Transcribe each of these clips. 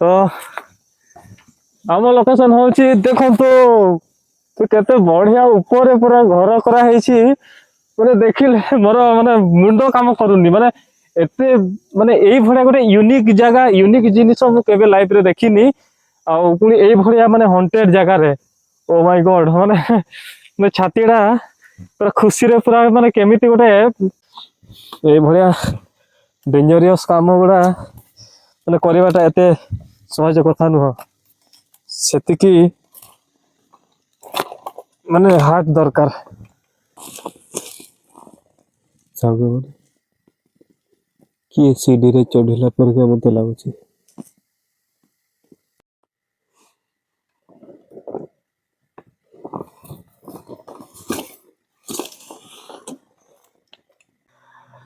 तो आम लोकेशन हूँ देखो तो केते बढ़िया ऊपर पूरा घर कराई माने देखिले मोर माने मुंड काम करूनी माने एते माने एई भड़िया गोटे यूनिक जगह यूनिक जिनिस मु केबे लाइफ रे देखिनी आ पुणी एई भड़िया माने हॉन्टेड जगह रे ओ माय गॉड माने मैं छातीडा पूरा खुशी रे पूरा माने केमिति गोटे एई भड़िया डेंजरियस काम गुड़ा माने करवाटा एते सहज कथा नुह सेतिकी माने हार्ट दरकार किए सीढ़ी रे चढ़िला पर के मते लागुची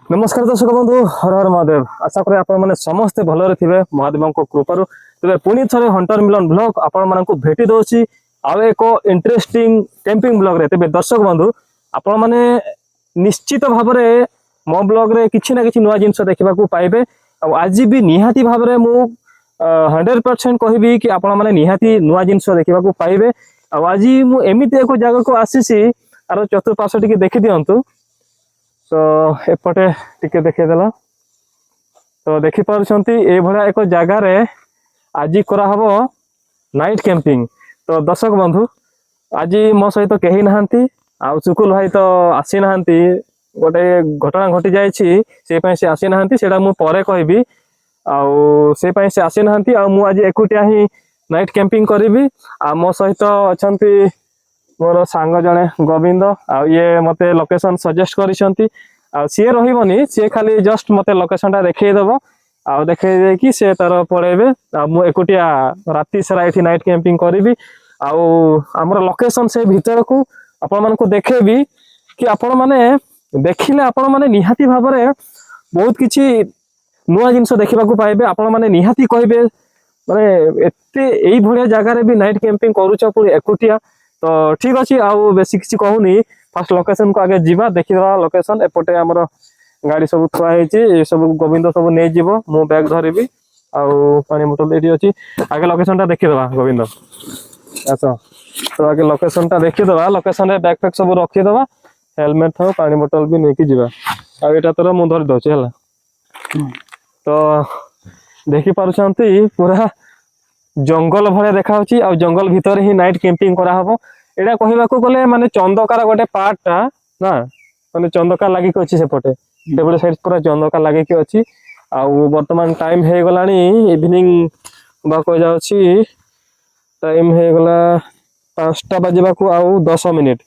नमस्कार दर्शक बंधु हर हर महादेव आशा करें आपण मैंने समस्ते भलरे थिबे महादेव कृपारू तेरे पुणी थे हंटर मिलन ब्लॉग आपण मानक भेटी दउची आउ एक इंटरेस्टिंग कैंपिंग ब्लॉग रे तेबे दर्शक बंधु आपण माने निश्चित भाव में मो ब्लॉग रे किछि ना किछि नुआ जिंस देखा पाइबे आज भी निहाती भाव में मु 100% कहबी कि आपण माने निहाती नुआ जिंस देखा पाइबे आज मु एमिति एक जगह को आसीसी आरो चतुर्पार्श्व टिके देखि दियंतु तो एपटे टिके देखिदेला तो देखि पारुछंती ए भला एक जगह रे आज करा हबो नाइट कैंपिंग तो दर्शक बंधु आज मो सहित कहीं नहांती आ सुकुल भाई तो आसी नहांती गोटे घटना घटी जाइछि से पय से आसी नहांती सेटा मु परे कहबी आउ से पय से आसी नहांती आ मु आज एकुटिया ही नाइट कैंपिंग करिवि आ मो सहित अछंती मोर सांग जने गोविंद आ ये मते लोकेशन सजेस्ट करिसंती आ सी रहिबनी सी खाली जस्ट मते लोकेशन टा देखै देबो आ देखै दे कि से तार पळेबे आ मु एकुटिया राती सारा एठी नाइट कैंपिंग करिवि आ हमर लोकेशन से भीतर को आपण मानको देखेबी कि आपण माने देखिले आपण माने निहाती भाव में बहुत किछि नुआ जिंस देखा पाइबे आपण माने निहाती कहबे माने एते एई भलिया जगह रे भी नाइट कैंपिंग करूछ पुरी एकुटिया तो ठीक अच्छे आउ बेसी किसी कहूनी फास्ट लोकेशन को आगे जीवा देखीदा लोकेशन एपटे आमर गाड़ी सब थुआ है सब गोविंद सब नहीं जीव मु बैग धरबी आउ पानी बोतल एटी अच्छी आगे लोकेशन टा देखीदा गोविंद अच्छा तो आगे लोकेशन टा देखीदा लोकेशन रे बैग पैक सब रखीदा हेलमेट था पानी बोतल भी नहीं जीवा आ एटा तोर मु धरि दउछि हला तो देखि पारुछंती पूरा जंगल भाया देखा आ जंगल भितर ही नाइट कैंपिंग करा हबो एटा कहबाकू गले माने चंदकार गोटे पार्टटा ना माने चंदकार लागि के अछि सेपटे सेपटे साइड पूरा चंदकार लागि के अछि आ वर्तमान टाइम हे गलानी इवनिंग बा को जाउछि टाइम हे गला 5टा बजेबाकू आ 10 मिनिट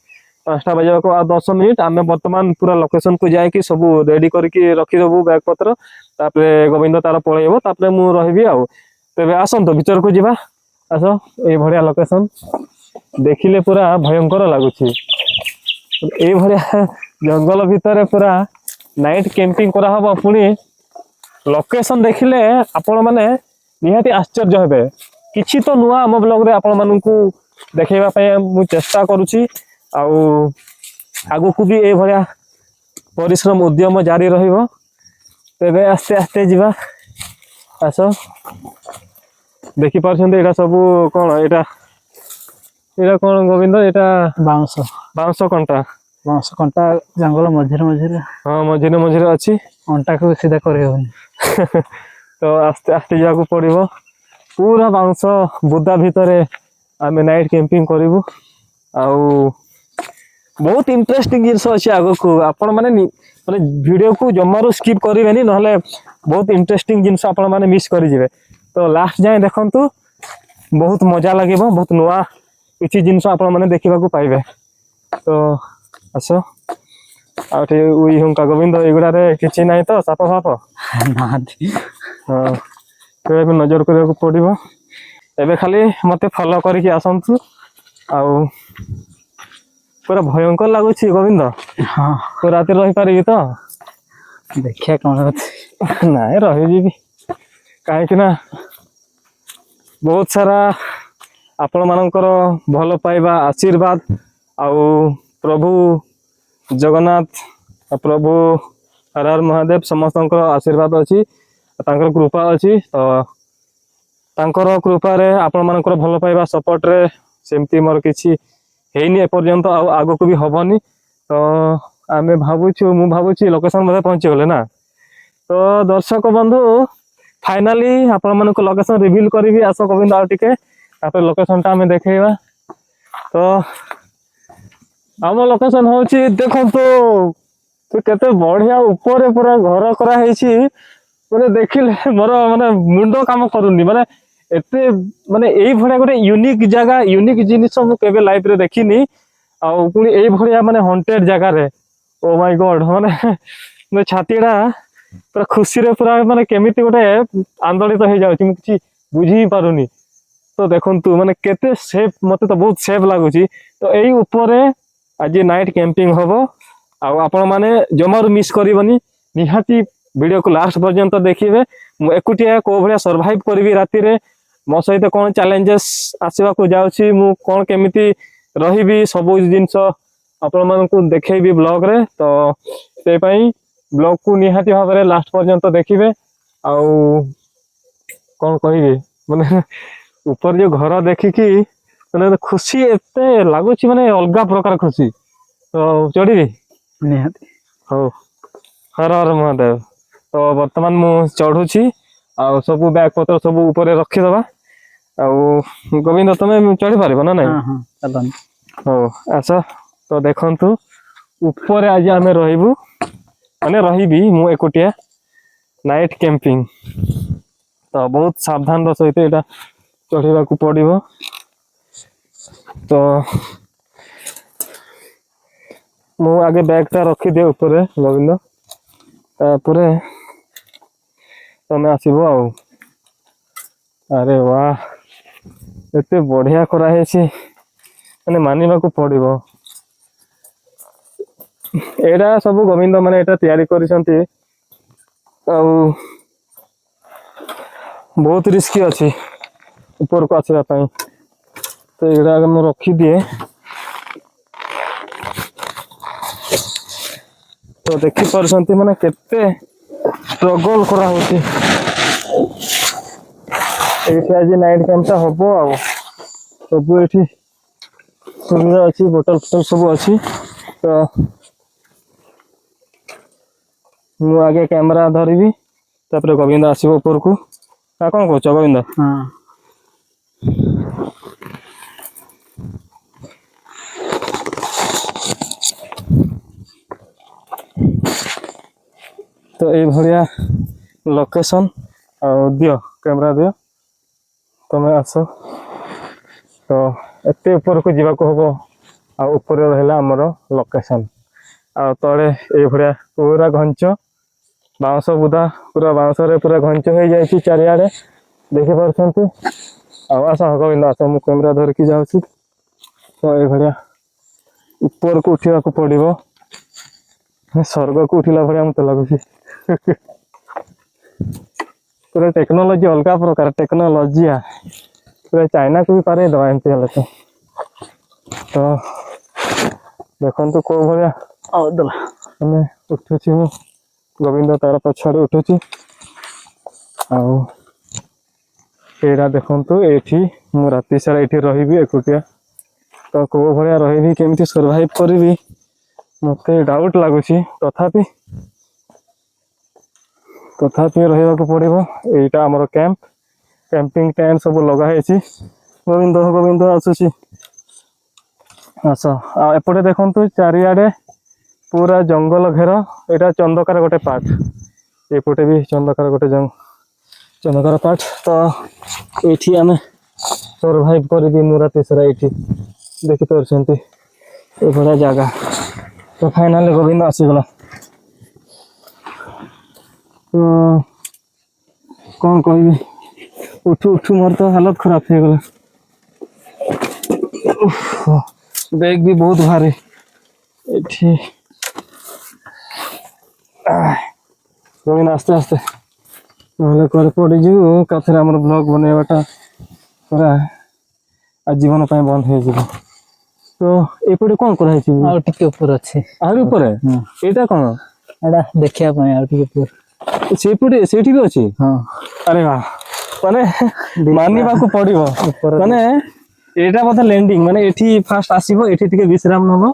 5टा बजेबाकू आ 10 मिनिट आमे वर्तमान पूरा लोकेशन को जाय कि सब रेडी करके रखी देबू बैग पत्र तापरे गोविंद तार पळेबो तापरे मु रहिबी आ तेरे आसत भीतर को जीवा आस ये भड़िया लोकेशन देखिले पूरा भयंकर लगुच जंगल भितर पूरा नाइट कैंपिंग करा हबो पुणी लोकेशन देखिले आपण माने निहाती आश्चर्य हेबे किछि तो नुआ हम ब्लॉग रे आपण माननकू देखैबा पय मु चेष्टा करूची आउ आगु को भी ए भड़िया परिश्रम उद्यम जारी रहिबो तेबे आस्ते आस्ते जीवा आस देखि पारछन्ते एटा सब कोन एटा कोन गोविंद एटा बाउंस कंटा जंगल मझिरे मझिरे हां मझिरे मझिरे अछि अंटा को सीधा करे होनी तो आस्ते आस्ते जाकू पड़िबो पूरा बाउंस बुदा भितरे आमे नाइट कैंपिंग करिवु आउ बहुत इंटरेस्टिंग जिंस अछि आगो को आपण माने माने वीडियो को जमारो स्किप करिवेनी नहले बहुत इंटरेस्टिंग जिंस आपण माने मिस करि जिवे तो लास्ट जाए देखंतु बहुत मजा लागिबो बहुत नुआ किछि जिंस आपण माने देखिबा को पाइबे तो आसो आठे उई हुंका गोविंद एगुडा रे किछि नाही तो साप नादी हां तो भी नजर करिया को पड़िबो एबे खाली मते फॉलो करके आसंतु आउ पूरा भयंकर लागुछि गोविंद हां तो रात रहि पारिबी तो देखिया कोन नाइ रहि जीबी काहे कि ना बहुत सारा आपण मानकर भल पाइबा आशीर्वाद आउ प्रभु जगन्नाथ प्रभु हर हर महादेव समस्त आशीर्वाद अच्छी कृपा अच्छी तो ତାଙ୍କର କୃପାରେ ଆପଣମାନଙ୍କର ଭଲ ପାଇବା ସପୋର୍ଟରେ ସେମିତି ମୋର କିଛି ହେଇନି ଏପର୍ଯ୍ୟନ୍ତ, ଆଉ ଆଗକୁ ବି ହବନି। ତ ଆମେ ମୁଁ ଭାବୁଛି ଲୋକେସନ ମଧ୍ୟ ପହଞ୍ଚିଗଲେ ନା। ତ ଦର୍ଶକ ବନ୍ଧୁ ଫାଇନାଲି ଆପଣମାନଙ୍କୁ ଲୋକେସନ ରିଭିଲ୍ କରିବି। ଆସ ଗୋବିନ୍ଦ ଆଉ ଟିକେ, ତାପରେ ଲୋକେସନଟା ଆମେ ଦେଖେଇବା। ତ ଆମ ଲୋକେସନ ହଉଛି, ଦେଖନ୍ତୁ କେତେ ବଢିଆ ଉପରେ ପୁରା ଘର କରାହେଇଛି। ମାନେ ଦେଖିଲେ ମୋର ମାନେ ମୁଣ୍ଡ କାମ କରୁନି, ମାନେ ଏତେ ମାନେ ଏଇଭଳିଆ ଗୋଟେ ୟୁନିକ୍ ଜାଗା, ୟୁନିକ୍ ଜିନିଷ ମୁଁ କେବେ ଲାଇଫରେ ଦେଖିନି। ଆଉ ପୁଣି ଏଇଭଳିଆ ମାନେ ହଣ୍ଟେଡ ଜାଗାରେ, ଓ ମାଇ ଗଡ, ମାନେ ଛାତିଟା ପୁରା ଖୁସିରେ ପୁରା ମାନେ କେମିତି ଗୋଟେ ଆନ୍ଦୋଳିତ ହେଇଯାଉଛି, ମୁଁ କିଛି ବୁଝି ହିଁ ପାରୁନି। ତ ଦେଖନ୍ତୁ ମାନେ କେତେ ସେଫ୍, ମତେ ତ ବହୁତ ସେଫ୍ ଲାଗୁଛି। ତ ଏଇ ଉପରେ ଆଜି ନାଇଟ୍ କ୍ୟାମ୍ପିଂ ହବ, ଆଉ ଆପଣ ମାନେ ଜମାରୁ ମିସ୍ କରିବନି, ନିହାତି ଭିଡିଓକୁ ଲାଷ୍ଟ ପର୍ଯ୍ୟନ୍ତ ଦେଖିବେ। ମୁଁ ଏକୁଟିଆ କୋଉ ଭଳିଆ ସର୍ଭାଇଭ କରିବି ରାତିରେ, ମୋ ସହିତ କଣ ଚ୍ୟାଲେଞ୍ଜେସ୍ ଆସିବାକୁ ଯାଉଛି, ମୁଁ କଣ କେମିତି ରହିବି, ସବୁ ଜିନିଷ ଆପଣମାନଙ୍କୁ ଦେଖେଇବି ବ୍ଲଗରେ। ତ ସେଇ ପାଇଁ ବ୍ଲଗକୁ ନିହାତି ଭାବରେ ଲାଷ୍ଟ ପର୍ଯ୍ୟନ୍ତ ଦେଖିବେ। ଆଉ କଣ କହିବି, ମାନେ ଉପରେ ଯୋଉ ଘର ଦେଖିକି ମାନେ ଖୁସି ଏତେ ଲାଗୁଛି, ମାନେ ଅଲଗା ପ୍ରକାର ଖୁସି। ତ ଚଢିବି? ନିହାତି। ହଉ, ହର ହର ମହାଦେବ। ତ ବର୍ତ୍ତମାନ ମୁଁ ଚଢୁଛି, ଆଉ ସବୁ ବ୍ୟାଗ ପତ୍ର ସବୁ ଉପରେ ରଖିଦବା। ଆଉ ଗୋବିନ୍ଦ ତମେ ଚଢିପାରିବ ନା ନାଇଁ? ହଁ ହଁ ଚାଲନ୍ତୁ। ହଉ ଆସ। ତ ଦେଖନ୍ତୁ ଉପରେ ଆଜି ଆମେ ରହିବୁ, ମାନେ ରହିବି ମୁଁ ଏକୁଟିଆ, ନାଇଟ୍ କ୍ୟାମ୍ପିଂ। ତ ବହୁତ ସାବଧାନର ସହିତ ଏଇଟା ଚଢିବାକୁ ପଡିବ। ତ ମୁଁ ଆଗେ ବ୍ୟାଗଟା ରଖିଦିଏ ଉପରେ ଗୋବିନ୍ଦ, ତାପରେ ତମେ ଆସିବ ଆଉ। ଆରେ ବା, ଏତେ ବଢିଆ କରାହେଇଛି, ମାନେ ମାନିବାକୁ ପଡିବ। ଏଇଟା ସବୁ ଗୋବିନ୍ଦ ମାନେ ଏଇଟା ତିଆରି କରିଛନ୍ତି, ଆଉ ବହୁତ ରିସ୍କି ଅଛି ଉପରକୁ ଆସିବା ପାଇଁ। ତ ଏଇଟା ମୁଁ ରଖିଦିଏ। ତ ଦେଖିପାରୁଛନ୍ତି ମାନେ କେତେ ଷ୍ଟ୍ରଗଲ କରାହଉଛି। ଏଇଠି ଆଜି ନାଇଟ୍ କ୍ୟାମ୍ପଟା ହବ। ଆଉ ସବୁ ଏଠି ସୁବିଧା ଅଛି, ବୋଟଲ ଫୋଟଲ ସବୁ ଅଛି। ତ ମୁଁ ଆଗେ କ୍ୟାମେରା ଧରିବି, ତାପରେ ଗୋବିନ୍ଦ ଆସିବ ଉପରକୁ। ନା କଣ କହୁଛ ଗୋବିନ୍ଦ? ହଁ ତ ଏଇଭଳିଆ ଲୋକେସନ। ଆଉ ଦିଅ କ୍ୟାମେରା ଦିଅ, ତମେ ଆସ। ତ ଏତେ ଉପରକୁ ଯିବାକୁ ହବ, ଆଉ ଉପରେ ରହିଲା ଆମର ଲୋକେସନ। ଆଉ ତଳେ ଏଇଭଳିଆ ପୁରା ଘଞ୍ଚ ବାଉଁଶ ବୁଦା, ପୁରା ବାଉଁଶରେ ପୁରା ଘଞ୍ଚ ହେଇଯାଇଛି ଚାରିଆଡେ, ଦେଖିପାରୁଛନ୍ତି। ଆଉ ଆସ ଗୋବିନ୍ଦ ଆସ, ମୁଁ କ୍ୟାମେରା ଧରିକି ଯାଉଛି। ତ ଏଇଭଳିଆ ଉପରକୁ ଉଠିବାକୁ ପଡିବ, ସ୍ୱର୍ଗକୁ ଉଠିଲା ଭଳିଆ ମତେ ଲାଗୁଛି। ପୁରା ଟେକ୍ନୋଲୋଜି ଅଲଗା ପ୍ରକାର ଟେକ୍ନୋଲୋଜିଆ, ପୁରା ଚାଇନାକୁ ବି ପାରେଇ ଦବା ଏମିତି ହେଲେ ତ। ତ ଦେଖନ୍ତୁ କୋଉ ଭଳିଆ ହଉ ଦେଲା। ଆମେ ଉଠୁଛି, ମୁଁ ଗୋବିନ୍ଦ ତାର ପଛଆଡେ ଉଠୁଛି। ଆଉ ଏଇଟା ଦେଖନ୍ତୁ, ଏଇଠି ମୁଁ ରାତି ସାରା ଏଇଠି ରହିବି ଏକୁଟିଆ। ତ କୋଉ ଭଳିଆ ରହିବି, କେମିତି ସର୍ଭାଇଭ କରିବି, ମତେ ଡାଉଟ ଲାଗୁଛି। ତଥାପି ରହିବାକୁ ପଡିବ। ଏଇଟା ଆମର କ୍ୟାମ୍ପ, କ୍ୟାମ୍ପିଂ ଟେଣ୍ଟ ସବୁ ଲଗା ହେଇଛି। ଗୋବିନ୍ଦ ଆସୁଛି, ଆସ। ଆଉ ଏପଟେ ଦେଖନ୍ତୁ ଚାରିଆଡେ ପୁରା ଜଙ୍ଗଲ ଘେର। ଏଇଟା ଚନ୍ଦକାର ଗୋଟେ ପାର୍ଟ, ଏପଟେ ବି ଚନ୍ଦକାର ଗୋଟେ ଚନ୍ଦକାର ପାର୍ଟ। ତ ଏଇଠି ଆମେ ସର୍ଭାଇଭ କରିବି ମୁଁ ରାତି ସାରା ଏଇଠି, ଦେଖିପାରୁଛନ୍ତି ଏଇଭଳିଆ ଜାଗା। ତ ଫାଇନାଲି ଗୋବିନ୍ଦ ଆସିଗଲା। ତ କଣ କହିବି, ଉଠୁ ଉଠୁ ମୋର ତ ହାଲତ ଖରାପ ହେଇଗଲା। ବେଗ ବି ବହୁତ ଭାରି ଏଠି। ଗୋବିନ୍ଦ ଆସ୍ତେ ଆସ୍ତେ, ନହେଲେ କୁଆଡେ ପଡିଯିବୁ। ଏକାଥରେ ଆମର ବ୍ଲଗ ବନେଇବାଟା ପୁରା ଆଜୀବନ ପାଇଁ ବନ୍ଦ ହେଇଯିବ। ତ ଏପଟେ କଣ କରାହେଇଛି? ଆଉ ଟିକେ ଉପରେ ଅଛି। ଆହୁରି ଉପରେ? ଏଇଟା କଣ? ଏଇଟା ଦେଖିବା ପାଇଁ ଆଉ ଟିକେ ଉପରେ। ସେଇପଟେ ସେଇଠି ବି ଅଛି? ହଁ। ଆରେ ବା, ମାନେ ମାନିବାକୁ ପଡିବ ମାନେ ଏଇଟା ବୋଧେ ଲ୍ୟାଣ୍ଡିଂ ମାନେ ଏଠି ଫାଷ୍ଟ ଆସିବ ଏଠି ଟିକେ ବିଶ୍ରାମ ନବ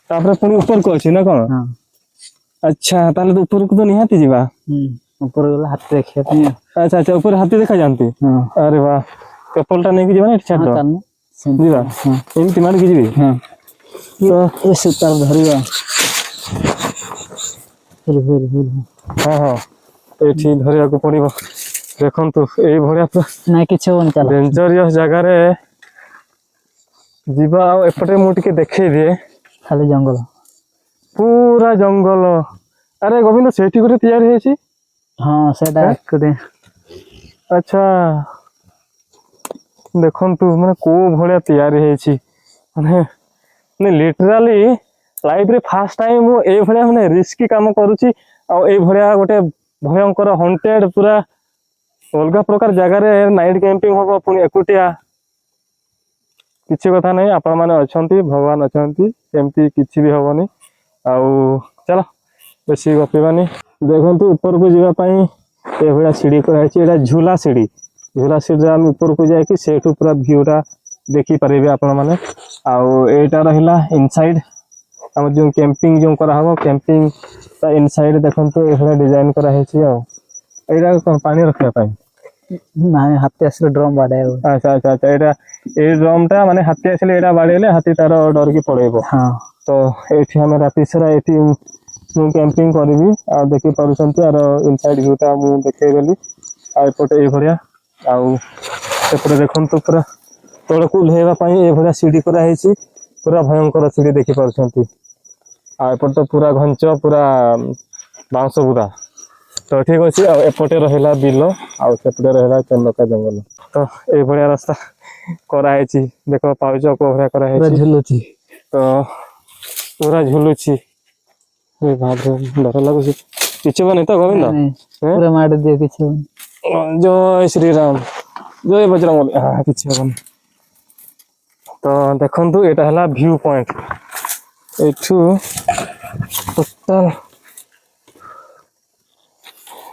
ତାପରେ ପୁଣି ଉପରକୁ ଅଛି ନା କଣ ହଁ ଆଚ୍ଛା ତାହେଲେ ତ ଉପରକୁ ତ ନିହାତି ଯିବା ଉପର ଗଲେ ହାତୀ ଦେଖିବା ପାଇଁ ଆଚ୍ଛା ଆଚ୍ଛା ଉପରେ ହାତୀ ଦେଖା ଯାଆନ୍ତି ହଁ ଆରେ ବା ଚପଲ ଟା ନେଇକି ଯିବା ନା ଏଠି ଛାଡିଦବା ଚାଲୁନ ସେମିତି ଯିବା ହଁ ଏମିତି ମାଡ଼ିକି ଯିବି ହଁ ତ ଏ ସୂତାରେ ଧରିବା ହଁ ହଁ ଏଇଠି ଧରିବାକୁ ପଡିବ ଦେଖନ୍ତୁ ଏଇଭଳିଆ ପୁରା ନାଇଁ କିଛି ହବନି ଚାଲ ଡେଞ୍ଜରିୟସ୍ ଜାଗାରେ ଯିବା ଆଉ ଏପଟେ ମୁଁ ଟିକେ ଦେଖେଇ ଦିଏ ଖାଲି ଜଙ୍ଗଲ ପୁରା ଜଙ୍ଗଲ ଆରେ ଗୋବିନ୍ଦ ସେଇଠି ଗୋଟେ ତିଆରି ହେଇଛି ହଁ ସେଇଟା ଏକୁଟିଆ ଆଚ୍ଛା ଦେଖନ୍ତୁ ମାନେ କୋଉ ଭଳିଆ ତିଆରି ହେଇଛି ମାନେ ଲିଟରାଲି ଲାଇଫରେ ଫାର୍ଷ୍ଟ ଟାଇମ ମୁଁ ଏଇଭଳିଆ ମାନେ ରିସ୍କି କାମ କରୁଛି ଆଉ ଏଇଭଳିଆ ଗୋଟେ ଭୟଙ୍କର ହଣ୍ଟେଡ ପୁରା ଅଲଗା ପ୍ରକାର ଜାଗାରେ ନାଇଟ୍ କ୍ୟାମ୍ପିଂ ହବ ପୁଣି ଏକୁଟିଆ କିଛି କଥା ନାହିଁ ଆପଣ ମାନେ ଅଛନ୍ତି ଭଗବାନ ଅଛନ୍ତି ସେମିତି କିଛି ବି ହବନି ଆଉ ଚାଲ ବେଶୀ ଗପିବାନି ଦେଖନ୍ତୁ ଉପରକୁ ଯିବା ପାଇଁ ଏଭଳିଆ ସିଢି କରାହେଇଛି ଏଇଟା ଝୁଲା ସିଢିରେ ଆମେ ଉପରକୁ ଯାଇକି ସେଇଠୁ ପୁରା ଭିଉ ଟା ଦେଖିପାରିବେ ଆପଣ ମାନେ ଆଉ ଏଇଟା ରହିଲା ଇନସାଇଡ ଆମର ଯୋଉ କ୍ୟାମ୍ପିଂ ଯୋଉ କରାହବ କ୍ୟାମ୍ପିଂ ତା ଇନସାଇଡ ଦେଖନ୍ତୁ ଏଭଳିଆ ଡିଜାଇନ କରାହେଇଛି ଆଉ ଏଇଟା କଣ ପାଣି ରଖିବା ପାଇଁ ନାଇଁ ହାତୀ ଆସିଲେ ଡ୍ରମ୍ ବାଡେଇବ ଆଚ୍ଛା ଆଚ୍ଛା ଆଚ୍ଛା ଏଇଟା ଏଇ ଡ୍ରମ୍ ଟା ମାନେ ହାତୀ ଆସିଲେ ଏଇଟା ବାଡେଇଲେ ହାତୀ ତାର ଡରିକି ପଳେଇବ ହଁ ତ ଏଇଠି ଆମେ ରାତି ସାରା ଏଇଠି ମୁଁ କ୍ୟାମ୍ପିଂ କରିବି ଆଉ ଦେଖି ପାରୁଛନ୍ତି ଆର ଇନସାଇଡ ଭିଉ ଟା ମୁଁ ଦେଖେଇଦେଲି ଆଉ ଏପଟେ ଏଇଭଳିଆ ଆଉ ଏପଟେ ଦେଖନ୍ତୁ ପୁରା ତଳକୁ ଓହ୍ଲେଇବା ପାଇଁ ଏଇଭଳିଆ ସିଢି କରାହେଇଛି ପୁରା ଭୟଙ୍କର ସିଢି ଦେଖି ପାରୁଛନ୍ତି ଆଉ ଏପଟେ ତ ପୁରା ଘଞ୍ଚ ପୁରା ବାଉଁଶ ବୁଦା ତ ଠିକ ଅଛି ଆଉ ଏପଟେ ରହିଲା ବିଲ ଆଉ ସେପଟେ ରହିଲା ଚନ୍ଦକା ଜଙ୍ଗଲ ତ ଏଇଭଳିଆ ରାସ୍ତା କରାହେଇଛି ଦେଖ ପାଉଛ କୋଉ ଭଳିଆ ପୁରା କରାହେଇଛି ଝୁଲୁଛି ତ ପୁରା ଝୁଲୁଛି ଭାବରେ ଡର ଲାଗୁଛି କିଛି ହବନି ତ ନାଇଁ ଗୋବିନ୍ଦ ନାଇଁ ପୁରା ମାଡି ଦିଏ କିଛି ହବନି ଜୟ ଶ୍ରୀରାମ ଜୟ ବଜରଙ୍ଗବଲି କିଛି ହବନି ତ ଦେଖନ୍ତୁ ଏଇଟା ହେଲା ଭ୍ୟୁ ପଏଣ୍ଟ ଏଠୁ ଟୋଟାଲ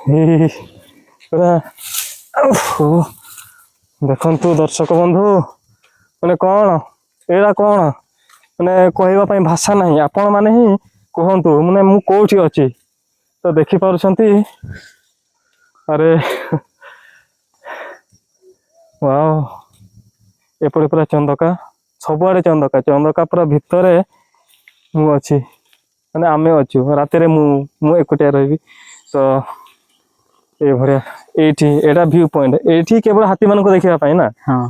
ପୁରା ଦେଖନ୍ତୁ ଦର୍ଶକ ବନ୍ଧୁ ମାନେ କଣ ଏଇଟା କଣ ମାନେ କହିବା ପାଇଁ ଭାଷା ନାହିଁ ଆପଣ ମାନେ ହିଁ କୁହନ୍ତୁ ମାନେ ମୁଁ କୋଉଠି ଅଛି ତ ଦେଖିପାରୁଛନ୍ତି ଆରେ ୱାଓ ଏପଟେ ପୁରା ଚନ୍ଦକା ସବୁଆଡେ ଚନ୍ଦକା ପୁରା ଭିତରେ ମୁଁ ଅଛି ମାନେ ଆମେ ଅଛୁ ରାତିରେ ମୁଁ ଏକୁଟିଆ ରହିବି ତ ଏଇଭଳିଆ ଏଇଟା ଭ୍ୟୁ ପଏଣ୍ଟ ଏଇଠି କେବଳ ହାତୀ ମାନଙ୍କୁ ଦେଖିବା ପାଇଁ ନା ହଁ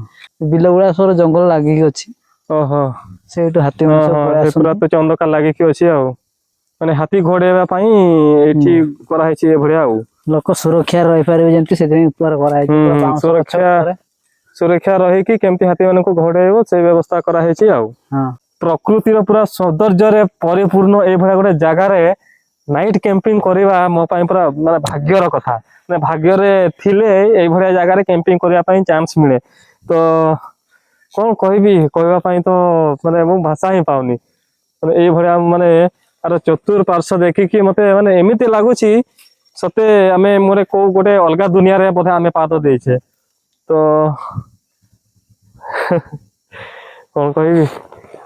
ବିଲ ଗୁଡା ସବୁ ଜଙ୍ଗଲ ଲାଗିକି ଅଛି ଓହୋ ସେଇଠୁ ହାତୀ ହଁ ମାନେ ସବୁ ହଁ ପଳେଇ ସେ ପୁରା ଆସନ୍ତି ତ ଚନ୍ଦକା ଲାଗିକି ଅଛି ଆଉ ମାନେ ହାତୀ ଘୋଡେଇବା ପାଇଁ ଏଇଠି କରାହେଇଛି ଏଭଳିଆ ଆଉ ଲୋକ ସୁରକ୍ଷା ରହିପାରିବେ ଯେମିତି ସେଥିପାଇଁ ଉପରେ କରାହେଇଛି ପୁରା ବାଉଁଶ ଗଛ ଉପରେ ସୁରକ୍ଷା ରହିକି କେମିତି ହାତୀ ମାନଙ୍କୁ ଘୋଡେଇବ ସେଇ ବ୍ୟବସ୍ଥା କରାହେଇଛି ଆଉ ହଁ ପ୍ରକୃତିର ପୁରା ସୌନ୍ଦର୍ଯ୍ୟରେ ପରିପୂର୍ଣ୍ଣ ଏଇଭଳିଆ ଗୋଟେ ଜାଗାରେ ନାଇଟ୍ କ୍ୟାମ୍ପିଂ କରିବା ମୋ ପାଇଁ ପୁରା ମାନେ ଭାଗ୍ୟର କଥା ମାନେ ଭାଗ୍ୟରେ ଥିଲେ ଏଇଭଳିଆ ଜାଗାରେ କ୍ୟାମ୍ପିଂ କରିବା ପାଇଁ ଚାନ୍ସ ମିଳେ ତ କଣ କହିବି କହିବା ପାଇଁ ତ ମାନେ ମୁଁ ଭାଷା ହିଁ ପାଉନି ମାନେ ଏଇଭଳିଆ ମାନେ ତାର ଚତୁଃପାର୍ଶ୍ଵ ଦେଖିକି ମତେ ମାନେ ଏମିତି ଲାଗୁଛି ସତେ ଆମେ ମୋର କୋଉ ଗୋଟେ ଅଲଗା ଦୁନିଆରେ ବୋଧେ ଆମେ ପାଦ ଦେଇଛେ ତ କଣ କହିବି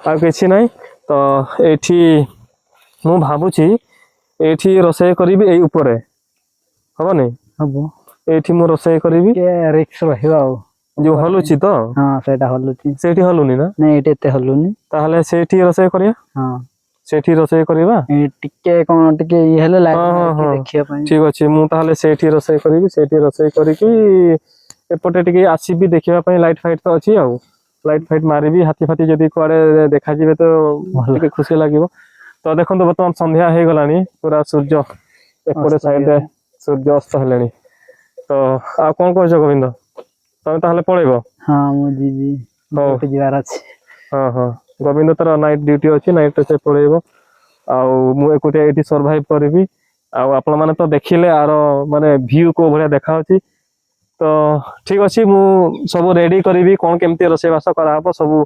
ଆଉ କିଛି ନାହିଁ ତ ଏଇଠି ମୁଁ ଭାବୁଛି ଏଇଠି ରୋଷେଇ କରିବି ଏଇ ଉପରେ ହବନି ହବ ଏଇଠି ମୁଁ ରୋଷେଇ କରିବି ଟିକେ ରିକ୍ସ ରହିବ ଆଉ ଯୋଉ ଉପରେ ହଲୁଛି ତ ହଁ ସେଇଟା ହଲୁଛି ସେଇଠି ହଲୁନି ନା ନାଇଁ ଏଇଠି ଏତେ ହଲୁନି ତାହେଲେ ସେଇଠି ରୋଷେଇ କରିବା ହଁ ସେଇଠି ରୋଷେଇ କରିବା ଟିକେ କଣ ଟିକେ ଇଏ ହେଲେ ହଁ ଲାଇଟ ହଁ ମାରିକି ହଁ ଦେଖିବା ପାଇଁ ଠିକ ଅଛି ମୁଁ ତାହେଲେ ସେଇଠି ରୋଷେଇ କରିବି ସେଇଠି ରୋଷେଇ କରିକି ଏପଟେ ଟିକେ ଆସିବି ଦେଖିବା ପାଇଁ ଲାଇଟ ଫାଇଟ ତ ଅଛି ଆଉ ଲାଇଟ ଫାଇଟ ମାରିବି ହାତୀ ଫାତୀ ଯଦି କୁଆଡେ ଦେଖାଯିବେ ତ ଭଲ ଟିକେ ଖୁସି ଲାଗିବ ତ ଦେଖନ୍ତୁ ବର୍ତ୍ତମାନ ସନ୍ଧ୍ୟା ହେଇଗଲାଣି ପୁରା ସୂର୍ଯ୍ୟ ଏପଟେ ଅସ୍ତ ସାଇଡରେ ହେଇଗଲାଣି ସୂର୍ଯ୍ୟ ଅସ୍ତ ହେଲେଣି ତ ଆଉ କଣ କହୁଛ ଗୋବିନ୍ଦ ତମେ ତାହେଲେ ପଳେଇବ ହଁ ମୁଁ ଯିବି ହଉ ଡ୍ୟୁଟି ଯିବାର ଅଛି ହଁ ହଁ ଗୋବିନ୍ଦ ତାର ନାଇଟ୍ ଡ୍ୟୁଟି ଅଛି ନାଇଟରେ ସେ ପଳେଇବ ଆଉ ମୁଁ ଏକୁଟିଆ ଏଇଠି ସର୍ଭାଇଭ କରିବି ଆଉ ଆପଣ ମାନେ ତ ଦେଖିଲେ ଆର ମାନେ ଭ୍ୟୁ କୋଉ ଭଳିଆ ଦେଖାଯାଉଛି ତ ଠିକ ଅଛି ମୁଁ ସବୁ ରେଡି କରିବି କଣ କେମିତି ରୋଷେଇବାସ କରାହବ ସବୁ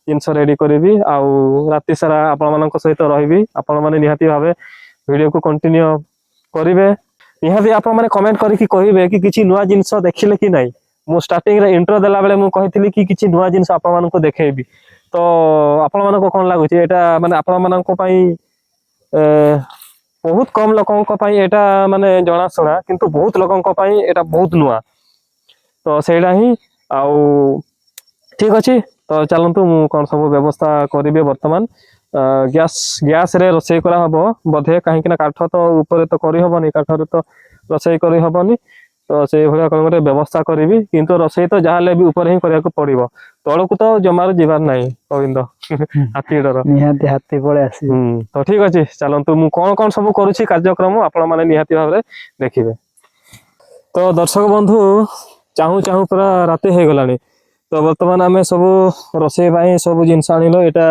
ଜିନିଷ ରେଡି କରିବି ଆଉ ରାତି ସାରା ଆପଣ ମାନଙ୍କ ସହିତ ରହିବି ଆପଣ ମାନେ ନିହାତି ଭାବେ ଭିଡିଓକୁ କଣ୍ଟିନ୍ୟୁ କରିବେ ନିହାତି ଆପଣ ମାନେ କମେଣ୍ଟ କରିକି କହିବେ କି କିଛି ନୂଆ ଜିନିଷ ଦେଖିଲେ କି ନାଇଁ ମୁଁ ଷ୍ଟାର୍ଟିଂ ରେ ଇଣ୍ଟ୍ରୋ ଦେଲା ବେଳେ ମୁଁ କହିଥିଲି କି କିଛି ନୂଆ ଜିନିଷ ଆପଣମାନଙ୍କୁ ଦେଖେଇବି। ତ ଆପଣମାନଙ୍କୁ କଣ ଲାଗୁଛି ଏଇଟା ମାନେ ଆପଣମାନଙ୍କ ପାଇଁ ବହୁତ କମ ଲୋକଙ୍କ ପାଇଁ ଏଇଟା ମାନେ ଜଣାଶୁଣା, କିନ୍ତୁ ବହୁତ ଲୋକଙ୍କ ପାଇଁ ଏଇଟା ବହୁତ ନୂଆ। ତ ସେଇଟା ହିଁ ଆଉ ଠିକ ଅଛି। ତ ଚାଲନ୍ତୁ ମୁଁ କଣ ସବୁ ବ୍ୟବସ୍ଥା କରିବି ବର୍ତ୍ତମାନ। ଗ୍ୟାସରେ ରୋଷେଇ କରାହବ ବୋଧେ, କାହିଁକି ନା କାଠ ତ ଉପରେ ତ କରିହବନି, କାଠରେ ତ ରୋଷେଇ କରିହବନି। ତ ସେଇଭଳିଆ କଣ ଗୋଟେ ବ୍ୟବସ୍ଥା କରିବି, କିନ୍ତୁ ରୋଷେଇ ତ ଯାହାହେଲେ ବି ଉପରେ ହିଁ କରିବାକୁ ପଡିବ। ତଳକୁ ତ ଜମାରୁ ଯିବାର ନାହିଁ ଗୋବିନ୍ଦ, ହାତୀ ଡର। ନିହାତି ହାତୀ ପଳେଇ ଆସିବେ। ତ ଠିକ ଅଛି, ଚାଲନ୍ତୁ ମୁଁ କଣ କଣ ସବୁ କରୁଛି କାର୍ଯ୍ୟକ୍ରମ ଆପଣ ମାନେ ନିହାତି ଭାବରେ ଦେଖିବେ। ତ ଦର୍ଶକ ବନ୍ଧୁ, ଚାହୁଁ ଚାହୁଁ ପୁରା ରାତି ହେଇଗଲାଣି। ତ ବର୍ତ୍ତମାନ ଆମେ ସବୁ ରୋଷେଇ ପାଇଁ ସବୁ ଜିନିଷ ଆଣିଲୁ। ଏଇଟା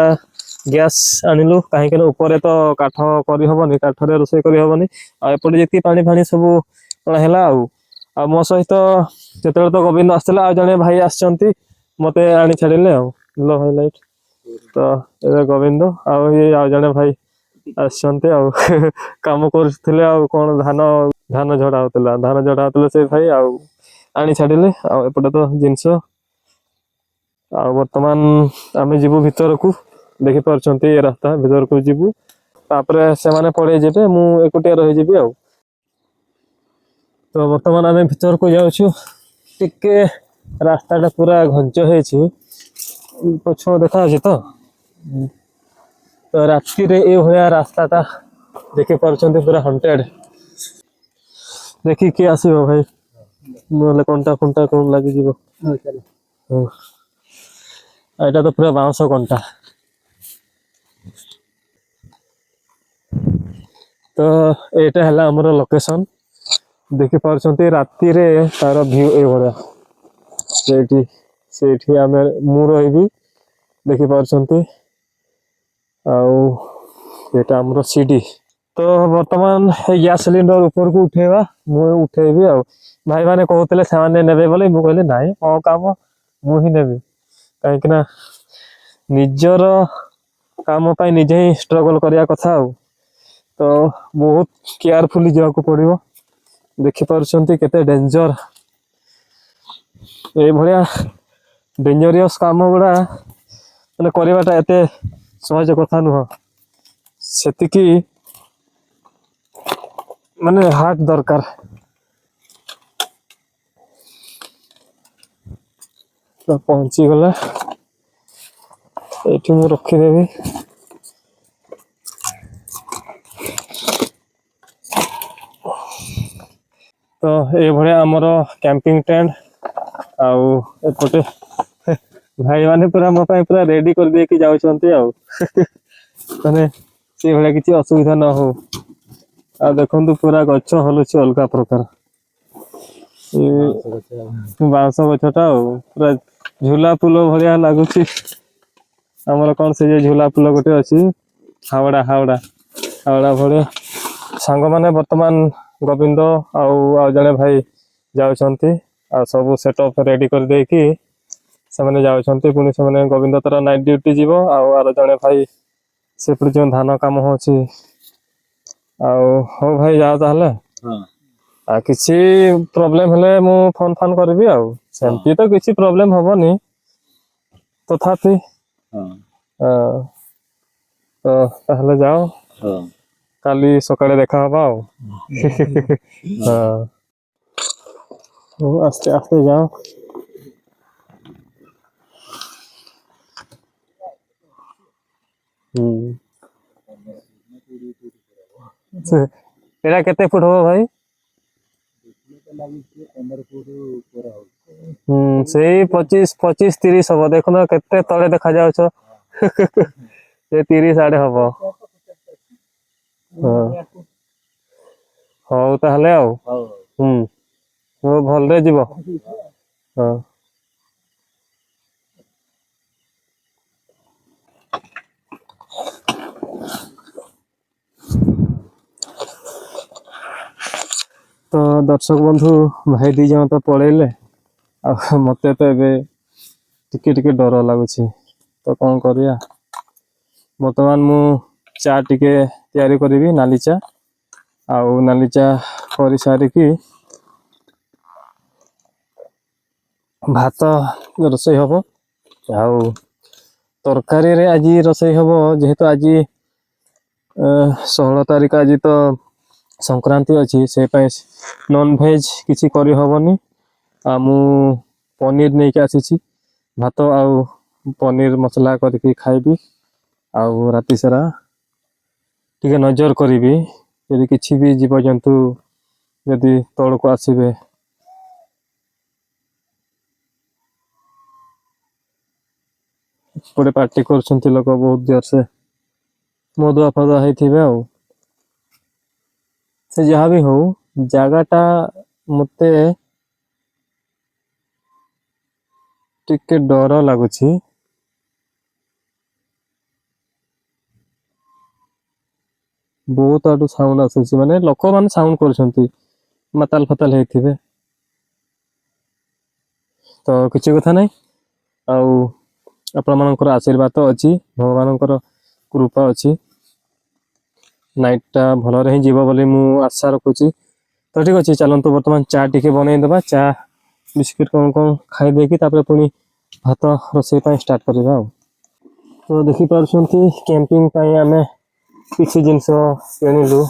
ଗ୍ୟାସ୍ ଆଣିଲୁ, କାହିଁକି ନା ଉପରେ ତ କାଠ କରିହବନି, କାଠରେ ରୋଷେଇ କରିହବନି। ଆଉ ଏପଟେ ଯେତିକି ପାଣି ଫାଣି ସବୁ ହେଲା। ଆଉ ମୋ ସହିତ ଯେତେବେଳେ ତ ଗୋବିନ୍ଦ ଆସିଥିଲା, ଆଉ ଜଣେ ଭାଇ ଆସିଛନ୍ତି ମତେ ଆଣି ଛାଡ଼ିଲେ ଆଉ ଭାଇ ଲାଇଟ୍। ତ ଏବେ ଗୋବିନ୍ଦ ଆଉ ଆଉ ଜଣେ ଭାଇ ଆସିଛନ୍ତି ଆଉ କାମ କରୁଥିଲେ। ଆଉ କଣ ଧାନ ଝଡା ହଉଥିଲା, ସେ ଭାଇ ଆଉ ଆଣି ଛାଡ଼ିଲେ। ଆଉ ଏପଟେ ତ ଜିନିଷ, ଆଉ ବର୍ତ୍ତମାନ ଆମେ ଯିବୁ ଭିତରକୁ। ଦେଖିପାରୁଛନ୍ତି ଏ ରାସ୍ତା ଭିତରକୁ ଯିବୁ, ତାପରେ ସେମାନେ ପଳେଇ ଯିବେ, ମୁଁ ଏକୁଟିଆ ରହିଯିବି ଆଉ। ତ ବର୍ତ୍ତମାନ ଆମେ ଭିତରକୁ ଯାଉଛୁ। ଟିକେ ରାସ୍ତାଟା ପୁରା ଘଞ୍ଚ ହେଇଛି, ପଛ ଦେଖାଯାଉଛି ତ। ତ ରାତିରେ ଏଇଭଳିଆ ରାସ୍ତାଟା ଦେଖିପାରୁଛନ୍ତି, ପୁରା ହଣ୍ଟେଡ। ଦେଖି କିଏ ଆସିବ ଭାଇ, ନହେଲେ କଣ୍ଟା ଫଣ୍ଟା କଣ ଲାଗିଯିବ। ଏଇଟା ତ ପୁରା ବାଉଁଶ କଣ୍ଟା। ତ ଏଇଟା ହେଲା ଆମର ଲୋକେସନ। ଦେଖିପାରୁଛନ୍ତି ରାତିରେ ତାର ଭିଉ ଏଇଭଳିଆ। ସେଇଠି ମୁଁ ରହିବି, ଦେଖିପାରୁଛନ୍ତି। ଆଉ ଏଇଟା ଆମର ସିଡି। ତ ବର୍ତ୍ତମାନ ଏଇ ଗ୍ୟାସ ସିଲିଣ୍ଡର ଉପରକୁ ଉଠେଇବା, ମୁଁ ଉଠେଇବି ଆଉ। ଭାଇମାନେ କହୁଥିଲେ ସେମାନେ ନେବେ ବୋଲି, ମୁଁ କହିଲି ନାଇଁ ମୋ କାମ ମୁଁ ହିଁ ନେବି। କାହିଁକି ନା ନିଜର କାମ ପାଇଁ ନିଜେ ହିଁ ଷ୍ଟ୍ରଗଲ କରିବା କଥା। ଆଉ ତ ବହୁତ କେୟାରଫୁଲି ଯିବାକୁ ପଡିବ। ଦେଖିପାରୁଛନ୍ତି କେତେ ଡେଞ୍ଜର, ଏଇଭଳିଆ ଡେଞ୍ଜରିୟସ କାମ ଗୁଡା ମାନେ କରିବାଟା ଏତେ ସହଜ କଥା ନୁହଁ। ସେତିକି ମାନେ ହାର୍ଟ ଦରକାର। ତ ପହଞ୍ଚିଗଲା, ଏଇଠି ମୁଁ ରଖିଦେବି। ତ ଏଇଭଳିଆ ଆମର କ୍ୟାମ୍ପିଂ ଟେଣ୍ଟ। ଆଉ ଏପଟେ ଭାଇମାନେ ପୁରା ମୋ ପାଇଁ ପୁରା ରେଡି କରିଦେଇକି ଯାଉଛନ୍ତି ଆଉ ମାନେ ସେଇଭଳିଆ କିଛି ଅସୁବିଧା ନ ହଉ। ଆଉ ଦେଖନ୍ତୁ ପୁରା ଗଛ ହଲୁଛି ଅଲଗା ପ୍ରକାର। ବାଉଁଶ ଗଛଟା ଆଉ ପୁରା ଝୁଲା ପୋଲ ଭଳିଆ ଲାଗୁଛି। ଆମର କଣ ସେ ଯୋଉ ଝୁଲା ପୋଲ ଗୋଟେ ଅଛି, ହାୱଡା ଭଳିଆ। ସାଙ୍ଗମାନେ ବର୍ତ୍ତମାନ ଗୋବିନ୍ଦ ଆଉ ଜଣେ ଭାଇ ଯାଉଛନ୍ତି, ଆଉ ସବୁ ସେଟଅପ୍ ରେଡି କରିଦେଇକି ସେମାନେ ଯାଉଛନ୍ତି। ପୁଣି ସେମାନେ ଗୋବିନ୍ଦ ତାର ନାଇଟ୍ ଡ୍ୟୁଟି ଯିବ, ଆଉ ଆର ଜଣେ ଭାଇ ସେପଟେ ଯୋଉ ଧାନ କାମ ହଉଛି। ଆଉ ହଉ ଭାଇ ଯାଅ ତାହେଲେ। ଆଉ କିଛି ପ୍ରୋବ୍ଲେମ ହେଲେ ମୁଁ ଫୋନ ଫାନ କରିବି ଆଉ। ସେମିତି ତ କିଛି ପ୍ରୋବ୍ଲେମ ହବନି, ତଥାପି ତ ତାହେଲେ ଯାଅ, କାଲି ସକାଳେ ଦେଖାହବା ଆଉ। ହଉ ଆସ୍ତେ ଆସ୍ତେ ଯାଅ। ଏଟା କେତେ ଫୁଟ ହବ ଭାଇ? ସେଇ 25-30 ହବ। ଦେଖୁନ କେତେ ତଳେ ଦେଖା ଯାଉଛ। ସେ 30 ଆଡେ ହବ। ହଉ ତାହେଲେ ଆଉ। ହଉ ଭଲରେ ଯିବ। ହଁ। ତ ଦର୍ଶକ ବନ୍ଧୁ, ଭାଇ ଦି ଜଣ ତ ପଳେଇଲେ, ଆଉ ମତେ ତ ଏବେ ଟିକେ ଡର ଲାଗୁଛି। ତ କଣ କରିବା, ବର୍ତ୍ତମାନ ମୁଁ ଚା ଟିକେ ତିଆରି କରିବି, ନାଲି ଚା। ଆଉ ନାଲି ଚା କରିସାରିକି ଭାତ ରୋଷେଇ ହବ ଆଉ ତରକାରୀରେ ଆଜି ରୋଷେଇ ହବ ଯେହେତୁ ଆଜି 16 ତାରିଖ ଆଜି ତ ସଂକ୍ରାନ୍ତି ଅଛି ସେ ପାଇଁ ନନଭେଜ କିଛି କରିହବନି ଆଉ ମୁଁ ପନିର ନେଇକି ଆସିଛି ଭାତ ଆଉ ପନିର ମସଲା କରିକି ଖାଇବି ଆଉ ରାତି ସାରା ଟିକେ ନଜର କରିବି ଯଦି କିଛି ବି ଜୀବଜନ୍ତୁ ଯଦି ତଳକୁ ଆସିବେ ଗୋଟେ ପାର୍ଟି କରୁଛନ୍ତି ଲୋକ ବହୁତ ଜୋରସେ ମଦୁଆ ଫଦୁଆ ହେଇଥିବେ ଆଉ ସେ ଯାହା ବି ହଉ ଜାଗାଟା ମତେ ଟିକେ ଡର ଲାଗୁଛି ବହୁତ ଆଡୁ ସାଉଣ୍ଡ ଆସୁଛି ମାନେ ଲୋକମାନେ ସାଉଣ୍ଡ କରୁଛନ୍ତି ମାତାଲ ଫାତାଲ ହେଇଥିବେ ତ କିଛି କଥା ନାହିଁ ଆଉ ଆପଣମାନଙ୍କର ଆଶୀର୍ବାଦ ଅଛି ଭଗବାନଙ୍କର କୃପା ଅଛି ନାଇଟଟା ଭଲରେ ହିଁ ଯିବ ବୋଲି ମୁଁ ଆଶା ରଖୁଛି ତ ଠିକ ଅଛି ଚାଲନ୍ତୁ ବର୍ତ୍ତମାନ ଚା ଟିକେ ବନେଇଦେବା ଚା ବିସ୍କିଟ୍ କ'ଣ କ'ଣ ଖାଇଦେଇକି ତାପରେ ପୁଣି ଭାତ ରୋଷେଇ ପାଇଁ ଷ୍ଟାର୍ଟ କରିବା ଆଉ ତ ଦେଖିପାରୁଛନ୍ତି କ୍ୟାମ୍ପିଂ ପାଇଁ ଆମେ କିଛି ଜିନିଷ କିଣିଲୁ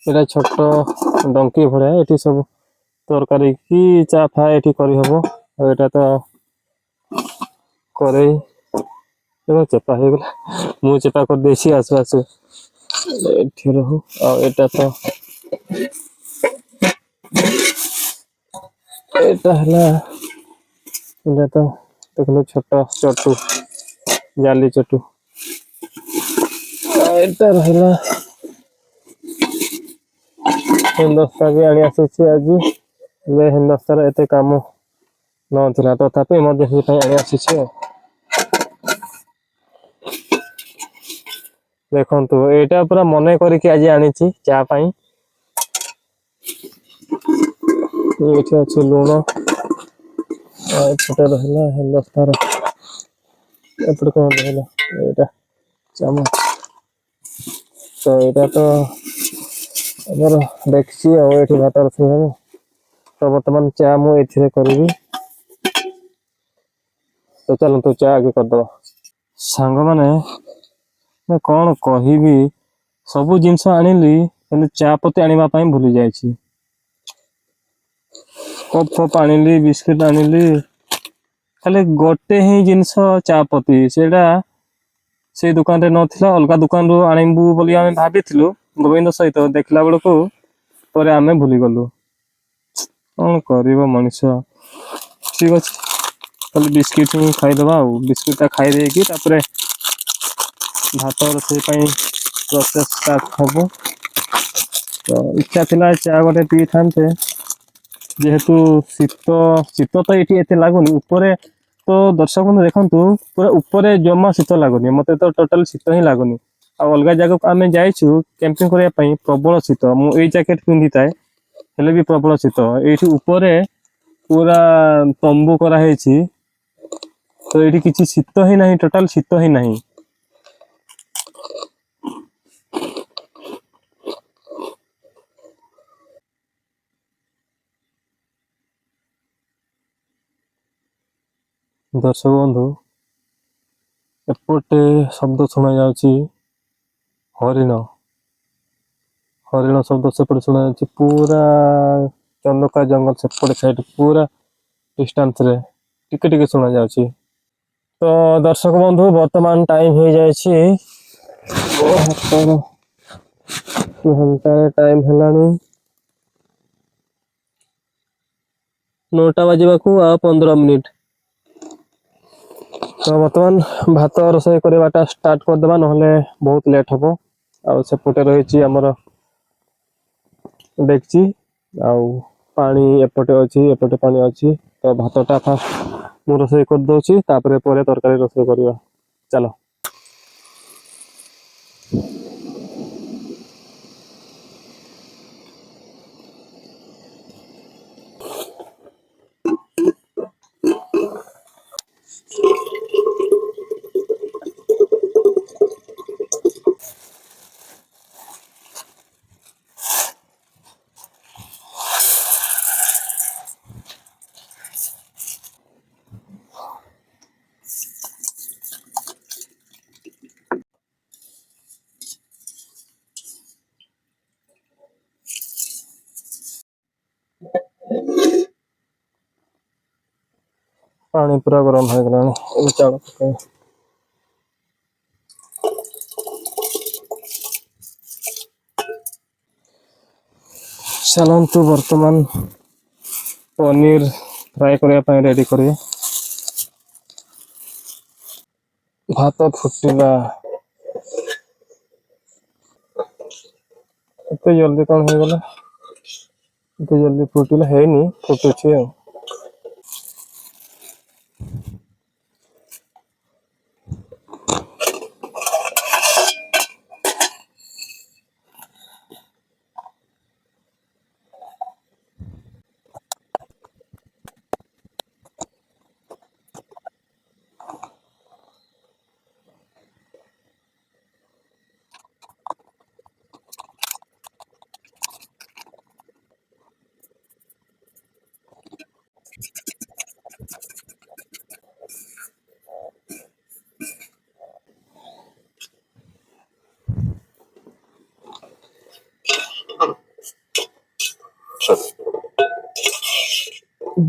ଏଟା ଛୋଟ ଡଙ୍କି ଭଳିଆ ଏଠି ସବୁ ତରକାରୀ କି ଚା ଫା ଏଠି କରିହବ ଆଉ ଏଟା ତ କରେଇ ଚେପା ହେଇଗଲା ମୁଁ ଚେପା କରିଦେଇଛି ଆସୁ ଆସୁ ଏଠି ରହୁ ଆଉ ଏଟା ହେଲା ଏଟା ତ ଦେଖିଲୁ ଛୋଟ ଚଟୁ ଜାଲି ଚଟୁ ଏଟା ରହିଲା ହେମଦସ୍ତା ବି ଆଣି ଆସିଛି ଆଜି ହେଲେ ହେମଦସ୍ତାର ଏତେ କାମ ନଥିଲା ତଥାପି ଏମର୍ଜେନ୍ସି ପାଇଁ ଆଣି ଆସିଛି ଆଉ ଦେଖନ୍ତୁ ଏଇଟା ପୁରା ମନେ କରିକି ଆଜି ଆଣିଛି ଚା ପାଇଁ ଏଇଠି ଅଛି ଲୁଣ ଏପଟେ ରହିଲା ହେମଦସ୍ତାର ଏପଟେ କ'ଣ ରହିଲା ଏଇଟା ଚାମଚ ତ ଏଇଟା ତ ଆମର ଦେଖଛି ଆଉ ଏଠି ଭାତ ରୋଷେଇ ହବ ତ ବର୍ତ୍ତମାନ ଚା ମୁଁ ଏଥିରେ କରିବି ତ ଚାଲନ୍ତୁ ଚା ଆଗେ କରିଦବା ସାଙ୍ଗମାନେ ମୁଁ କ'ଣ କହିବି ସବୁ ଜିନିଷ ଆଣିଲି କିନ୍ତୁ ଚା ପତି ଆଣିବା ପାଇଁ ଭୁଲି ଯାଇଛି କପ୍ ଫପ୍ ଆଣିଲି ବିସ୍କିଟ୍ ଆଣିଲି ଖାଲି ଗୋଟେ ହିଁ ଜିନିଷ ଚା ପତି ସେଇଟା ସେଇ ଦୋକାନରେ ନଥିଲା ଅଲଗା ଦୋକାନରୁ ଆଣିବୁ ବୋଲି ଆମେ ଭାବିଥିଲୁ ଗୋବିନ୍ଦ ସହିତ ଦେଖିଲା ବେଳକୁ ପରେ ଆମେ ଭୁଲିଗଲୁ କ'ଣ କରିବ ମଣିଷ ଠିକ ଅଛି ଖାଲି ବିସ୍କିଟ୍ ହିଁ ଖାଇଦେବା ଆଉ ବିସ୍କିଟ୍ଟା ଖାଇ ଦେଇକି ତାପରେ ଭାତ ରୋଷେଇ ପାଇଁ ପ୍ରୋସେସ୍ ଷ୍ଟାର୍ଟ ହବ ତ ଇଚ୍ଛା ଥିଲା ଚା ଗୋଟେ ପିଇଥାନ୍ତେ ଯେହେତୁ ଶୀତ ତ ଏଠି ଏତେ ଲାଗୁନି ଉପରେ ତ ଦର୍ଶକ ବନ୍ଧୁ ଦେଖନ୍ତୁ ପୁରା ଉପରେ ଜମା ଶୀତ ଲାଗୁନି ମତେ ତ ଟୋଟାଲ ଶୀତ ହିଁ ଲାଗୁନି ଆଉ ଅଲଗା ଜାଗାକୁ ଆମେ ଯାଇଛୁ କ୍ୟାମ୍ପିଂ କରିବା ପାଇଁ ପ୍ରବଳ ଶୀତ ମୁଁ ଏଇ ଜ୍ୟାକେଟ ପିନ୍ଧିଥାଏ ହେଲେ ବି ପ୍ରବଳ ଶୀତ ଏଇଠି ଉପରେ ପୁରା ତମ୍ବୁ କରାହେଇଛି ତ ଏଇଠି କିଛି ଶୀତ ହିଁ ନାହିଁ ଟୋଟାଲ ଶୀତ ହିଁ ନାହିଁ ଦର୍ଶକ ବନ୍ଧୁ ଏପଟେ ଶବ୍ଦ ଶୁଣା ଯାଉଛି ହରିଣ ଶବ୍ଦ ସେପଟେ ଶୁଣା ଯାଉଛି ପୁରା ଚନ୍ଦକା ଜଙ୍ଗଲ ସେପଟେ ସାଇଡ୍ ପୁରା ଡିଷ୍ଟାନ୍ସରେ ଟିକେ ଟିକେ ଶୁଣା ଯାଉଛି ତ ଦର୍ଶକ ବନ୍ଧୁ ବର୍ତ୍ତମାନ ଟାଇମ ହେଇଯାଇଛି ଘଣ୍ଟାଏ ଟାଇମ ହେଲାଣି 9ଟା ବାଜିବାକୁ ଆଉ 15 ମିନିଟ ତ ବର୍ତ୍ତମାନ ଭାତ ରୋଷେଇ କରିବାଟା ଷ୍ଟାର୍ଟ କରିଦେବା ନହେଲେ ବହୁତ ଲେଟ୍ ହବ ଆଉ ସେପଟେ ରହିଛି ଆମର ଡେକ୍ଚି ଆଉ ପାଣି ଏପଟେ ଅଛି ଏପଟେ ପାଣି ଅଛି ତ ଭାତଟା ଫାଷ୍ଟ ମୁଁ ରୋଷେଇ କରିଦେଉଛି ତାପରେ ପରେ ତରକାରୀ ରୋଷେଇ କରିବା ଚାଲ पानी पूरा गरम हो गलानी ए चाउल पकाए चलतु बर्तमान पनीर फ्राए करने रेडी करिए भात फुटिला एत जल्दी कौन हो गला एत जल्दी फुटिला है नहीं फुटुची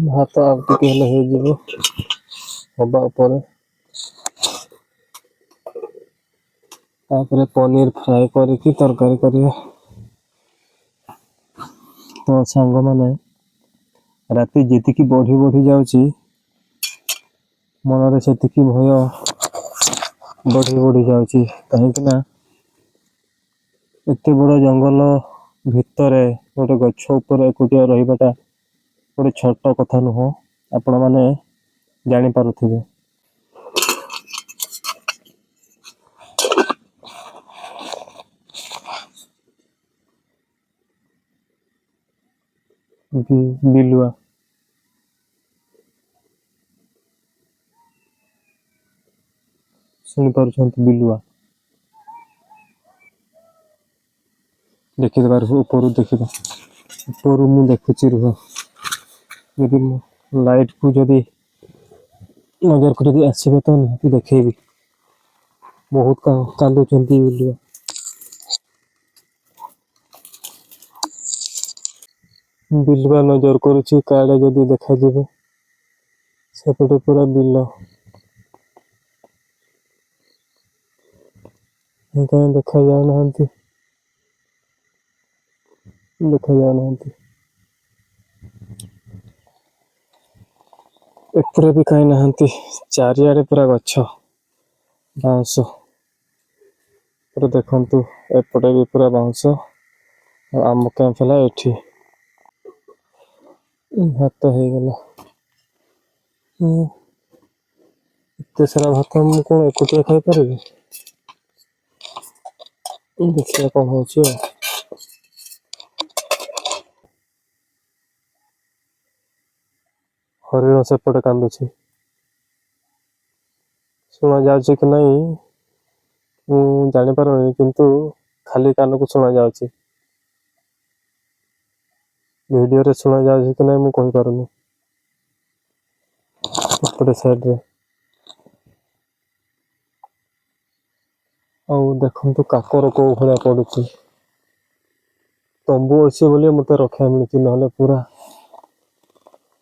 भात आउ टिके हेले हो जिवो हबा पर तापर पनीर फ्राए करके तरकारी करिए तो सांग माने राति जेतिकी बढ़ी बढ़ी जाउची मनरे सेतिकी भय बढ़ी बढ़ी जाउची काहेकि ना एते बड़ जंगल भितरे गोटे गछ ऊपर एकुटिया रहिबाटा गोटे छोट कथा नुह आपण माने जानी पारुथिबे बिलुआ सुनी पारुछंती बिलुआ देखि बार ऊपर देखिबा ऊपर मु देखुची रुह यदि लाइट को जदि नजर को जदि आसीबे तो निहाती देखेबी बहुत कांदुचंती बिलुआ बिलुआ नजर करुची काले जदि देखा जिवे सेपटे पूरा बिल कहीं देखा जाना एपरे भी कहीं नहांती चारियाडे पूरा गछ बाउंस पूरा देखंतु एपटे भी पूरा बाउंस आम कैंप है एठी भात हो गला एते सारा भात मु कौन एकुटिया खाई पारिबी देखिए कौन होची हरिण सेपटे कांदुची शुणा जाउची कि नहीं मु जानी पारुनी किंतु खाली कान को शुणा जाउची वीडियो रे शुणा जाउची कि नहीं मु कहि पारुनी एपटे साइड रे आ देखंतु काकर को भलिया पडुची तंबू अच्छी बोली मते रखा मिलुची नहले पूरा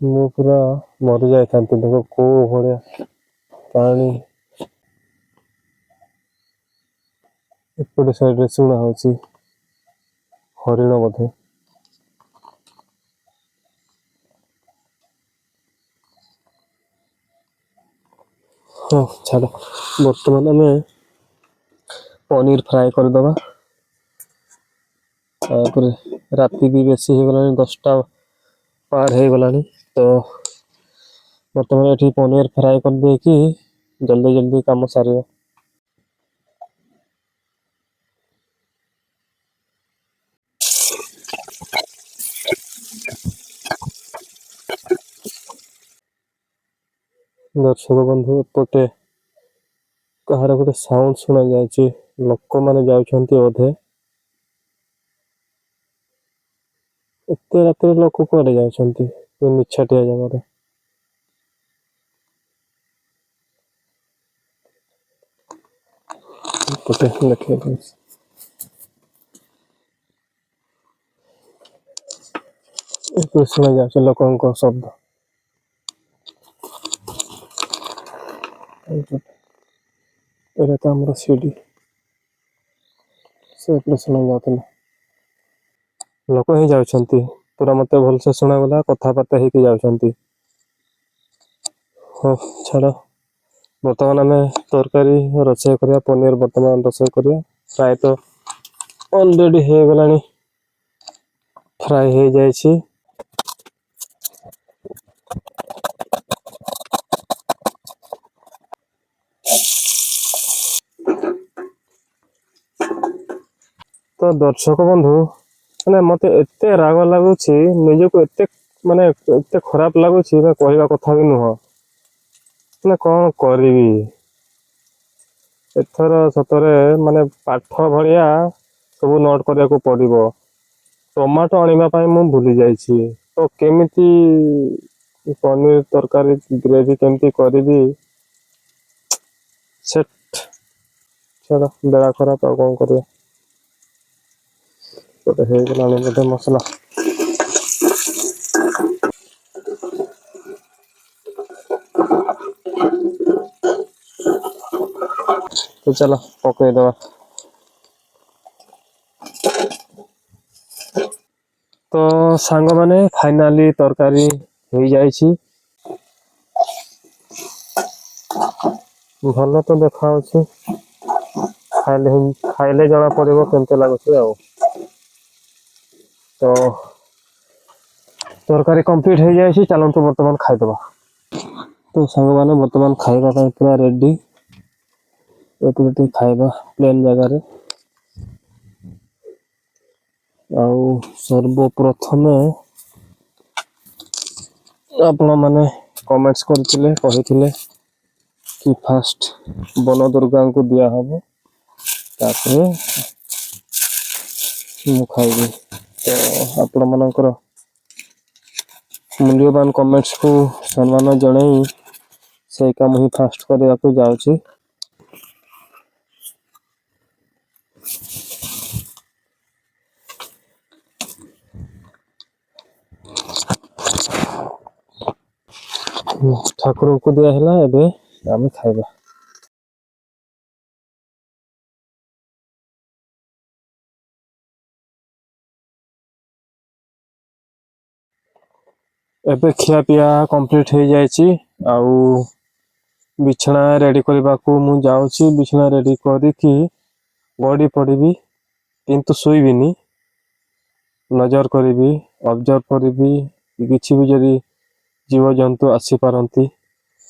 मु पूरा मरि जाई थांती देखो को भलिया पानी एपटे साइड रे शुणा होची हरिण बोधे हाँ छाड़ बर्तमान आम पनीर फ्राए करदबा तापर राति भी बेसी हो गला 10टा पार हो गला तो बर्तमान ये पनीर फ्राए कर दे कि जल्दी जल्दी काम सारे दर्शक बंधु एपटे कहार गोटे साउंड शुणा जाए लोक मैंने जाउछंती बोधे एते रात लोक कुआडे जाउछंती निछाटिया जगह एपटे देखिए शुणा जाए लोक शब्द ଏଇଟା ତ ଆମର ସିଡି ସେପଟେ ଶୁଣା ଯାଉଥିଲା ଲୋକ ହିଁ ଯାଉଛନ୍ତି ପୁରା ମତେ ଭଲସେ ଶୁଣାଗଲା କଥାବାର୍ତ୍ତା ହେଇକି ଯାଉଛନ୍ତି ହଉ ଛାଡ଼ ବର୍ତ୍ତମାନ ଆମେ ତରକାରୀ ରୋଷେଇ କରିବା ପନିର ବର୍ତ୍ତମାନ ରୋଷେଇ କରିବା ପ୍ରାୟତଃ ଅଲରେଡି ହେଇଗଲାଣି ଫ୍ରାଏ ହେଇଯାଇଛି ତ ଦର୍ଶକ ବନ୍ଧୁ ମାନେ ମତେ ଏତେ ରାଗ ଲାଗୁଛି ନିଜକୁ ଏତେ ମାନେ ଏତେ ଖରାପ ଲାଗୁଛି ନା କହିବା କଥା ବି ନୁହଁ ମାନେ କଣ କରିବି ଏଥର ସତରେ ମାନେ ପାଠ ଭଳିଆ ସବୁ ନୋଟ୍ କରିବାକୁ ପଡିବ ଟମାଟୋ ଆଣିବା ପାଇଁ ମୁଁ ଭୁଲି ଯାଇଛି ତ କେମିତି ପନିର ତରକାରୀ ଗ୍ରେଭି କେମିତି କରିବି ସେଟ୍ ଛାଡ଼ ବେଳା ଖରାପ ଆଉ କଣ କରିବା ଗୋଟେ ହେଇଗଲାଣି ବୋଧେ ମସଲା ତ ଚାଲ ପକେଇଦବା ତ ସାଙ୍ଗମାନେ ଫାଇନାଲି ତରକାରୀ ହେଇଯାଇଛି ଭଲ ତ ଦେଖାଯାଉଛି ଖାଇଲେ ଜଣା ପଡିବ କେମିତି ଲାଗୁଛି ଆଉ ତ ତରକାରୀ କମ୍ପ୍ଲିଟ ହେଇଯାଇଛି ଚାଲନ୍ତୁ ବର୍ତ୍ତମାନ ଖାଇଦବା ତ ସାଙ୍ଗମାନେ ବର୍ତ୍ତମାନ ଖାଇବା ପାଇଁ ପୁରା ରେଡି ଏଠି ଖାଇବା ପ୍ଲେନ୍ ଜାଗାରେ ଆଉ ସର୍ବପ୍ରଥମେ ଆପଣ ମାନେ କମେଣ୍ଟସ୍ କରିଥିଲେ କହିଥିଲେ କି ଫାଷ୍ଟ ବନ ଦୁର୍ଗାଙ୍କୁ ଦିଆହବ ତାପରେ ମୁଁ ଖାଇବି ତ ଆପଣମାନଙ୍କର ମୂଲ୍ୟବାନ କମେଣ୍ଟସକୁ ସମ୍ମାନ ଜଣାଇ ସେଇ କାମ ହିଁ ଫାଷ୍ଟ କରିବାକୁ ଯାଉଛି ଠାକୁରଙ୍କୁ ଦିଆ ହେଲା ଏବେ ଆମେ ଖାଇବା ଏବେ ଖିଆପିଆ କମ୍ପ୍ଲିଟ ହେଇଯାଇଛି ଆଉ ବିଛଣା ରେଡି କରିବାକୁ ମୁଁ ଯାଉଛି ବିଛଣା ରେଡି କରିକି ଗଡ଼ି ପଡ଼ିବି କିନ୍ତୁ ଶୋଇବିନି ନଜର କରିବି ଅବଜର୍ଭ କରିବି କିଛି ବି ଯଦି ଜୀବଜନ୍ତୁ ଆସିପାରନ୍ତି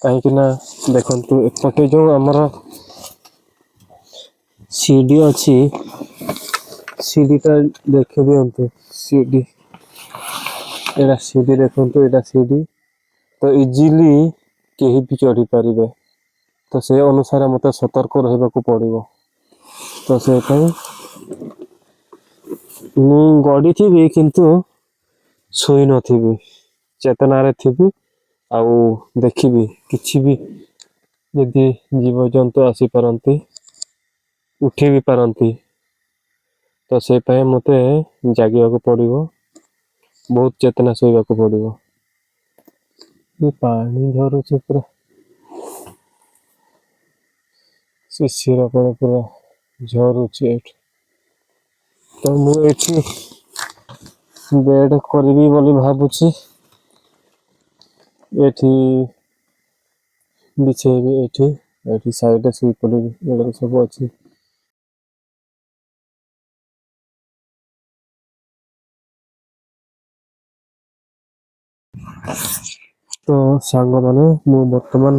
କାହିଁକି ନା ଦେଖନ୍ତୁ ଏପଟେ ଯୋଉ ଆମର ସିଡି ଅଛି ସିଡିଟା ଦେଖି ଦିଅନ୍ତୁ ସିଡି ଏଇଟା ସିଡି ଦେଖନ୍ତୁ ଏଇଟା ସିଡି ତ ଇଜିଲି କେହି ବି ଚଢ଼ି ପାରିବେ ତ ସେ ଅନୁସାରେ ମୋତେ ସତର୍କ ରହିବାକୁ ପଡ଼ିବ ତ ସେ ପାଇଁ ମୁଁ ଗଡ଼ିଥିବି କିନ୍ତୁ ଶୋଇ ନଥିବି ଚେତନାରେ ଥିବି ଆଉ ଦେଖିବି କିଛି ବି ଯଦି ଜୀବଜନ୍ତୁ ଆସିପାରନ୍ତି ଉଠି ବି ପାରନ୍ତି ତ ସେ ପାଇଁ ମୋତେ ଜାଗିବାକୁ ପଡ଼ିବ ବହୁତ ଚେତନା ଶୋଇବାକୁ ପଡ଼ିବ ପାଣି ଝରୁଛି ପୁରା ଶିଶିର ପାଣି ପୁରା ଝରୁଛି ଏଠି ତ ମୁଁ ଏଠି ବେଡ୍ କରିବି ବୋଲି ଭାବୁଛି ଏଠି ବିଛେଇବି ଏଠି ଏଠି ସାଇଡରେ ଶୋଇ ପଡ଼ିବି ଏଗୁଡ଼ାକ ସବୁ ଅଛି ତ ସାଙ୍ଗମାନେ ମୁଁ ବର୍ତ୍ତମାନ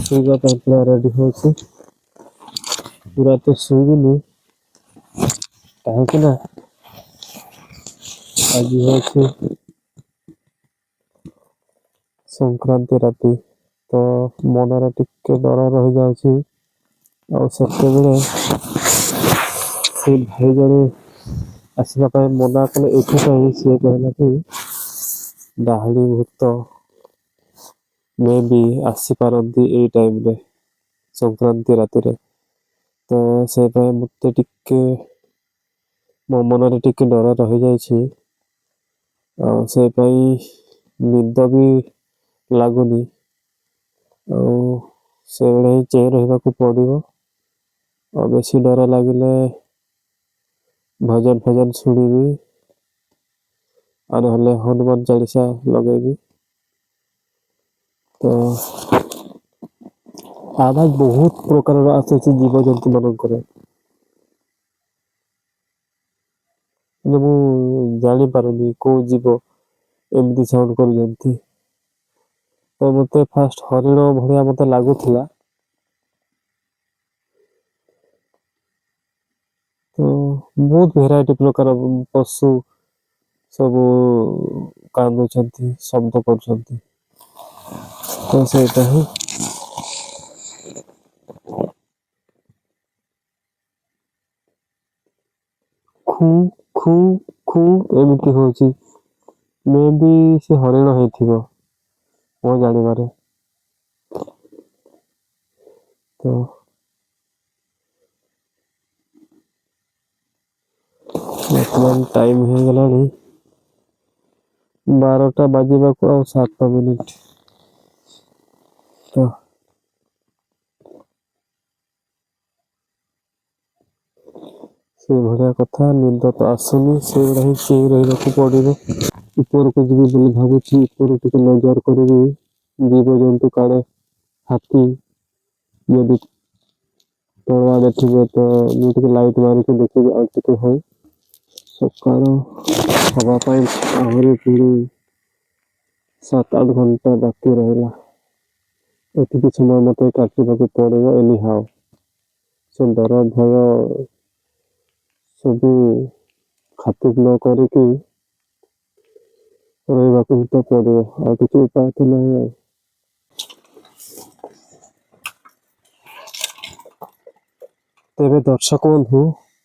ଶୋଇବା ପାଇଁ ପୁରା ରେଡି ହେଉଛି ପୁରା ତ ଶୋଇବିନି କାହିଁକି ନା ଆଜି ହେଉଛି ସଂକ୍ରାନ୍ତି ରାତି ତ ମନରେ ଟିକେ ଡର ରହିଯାଉଛି ଆଉ ସେତେବେଳେ ସେ ଭାଇ ଜଣେ ଆସିବା ପାଇଁ ମନା କଲେ ଏଥିପାଇଁ ସିଏ କହିଲା କି ଡାହାଣୀ ଭୂତ ମେ ବି ଆସିପାରନ୍ତି ଏଇ ଟାଇମରେ ସଂକ୍ରାନ୍ତି ରାତିରେ ତ ସେ ପାଇଁ ମୋତେ ଟିକେ ମୋ ମନରେ ଟିକେ ଡର ରହିଯାଇଛି ଆଉ ସେ ପାଇଁ ନିଦ ବି ଲାଗୁନି ଆଉ ସେଇଭଳିଆ ହିଁ ଚେଇଁ ରହିବାକୁ ପଡ଼ିବ। ଆଉ ବେଶୀ ଡର ଲାଗିଲେ ଭଜନ ଫଜନ ଶୁଣିବି, ଆଉ ନହେଲେ ହନୁମାନ ଚାଳିଶା ଲଗେଇବି। ତ ଆବାଜ ବହୁତ ପ୍ରକାରର ଆସୁଛି ଜୀବଜନ୍ତୁ ମାନଙ୍କର, କିନ୍ତୁ ମୁଁ ଜାଣିପାରୁନି କୋଉ ଜୀବ ଏମିତି ସାଉଣ୍ଡ କରୁଛନ୍ତି। ତ ମତେ ଫାଷ୍ଟ ହରିଣ ଭଳିଆ ମତେ ଲାଗୁଥିଲା, ତ ବହୁତ ଭେରାଇଟି ପ୍ରକାର ପଶୁ ସବୁ କାନ୍ଦୁଛନ୍ତି, ଶବ୍ଦ କରୁଛନ୍ତି। ତ ସେଇଟା ହିଁ ଖୁ ଖୁ ଖୁ ଏମିତି ହଉଛି। ମେ ବି ସେ ହରିଣ ହେଇଥିବ ମୋ ଜାଣିବାରେ। ତ ବର୍ତ୍ତମାନ ଟାଇମ ହେଇଗଲାଣି 12ଟା ବାଜିବାକୁ ଆଉ 7 ମିନିଟ। ତ ସେଇଭଳିଆ କଥା, ନିଦ ତ ଆସୁନି, ସେଇଭଳିଆ ହିଁ ଚେଇଁ ରହିବାକୁ ପଡ଼ିବ। ଉପରକୁ ଯିବି ବୋଲି ଭାବୁଛି, ଉପରକୁ ଟିକେ ନଜର କରିବି ଜୀବଜନ୍ତୁ କାଳେ ହାତୀ ଯଦି ତଳ ଆଡ଼େ ଥିବେ ତ ମୁଁ ଟିକେ ଲାଇଟ୍ ମାରିକି ଦେଖିବି। ଆଉ ଟିକେ ହଉ ସକାଳ ହବା ପାଇଁ ଆହୁରି ପୁଣି 7-8 ଘଣ୍ଟା ବାକି ରହିଲା। ଏତିକି ସମୟ ମତେ କାଟିବାକୁ ପଡ଼ିବ ଏନି ହାଉ। ସେ ଡର ଭୟ ସବୁ ଖାତିର ନ କରିକି ରହିବାକୁ ହିଁ ତ ପଡ଼ିବ, ଆଉ କିଛି ଉପାୟ ତ ନାହିଁ ଆଉ। ତେବେ ଦର୍ଶକ ବନ୍ଧୁ,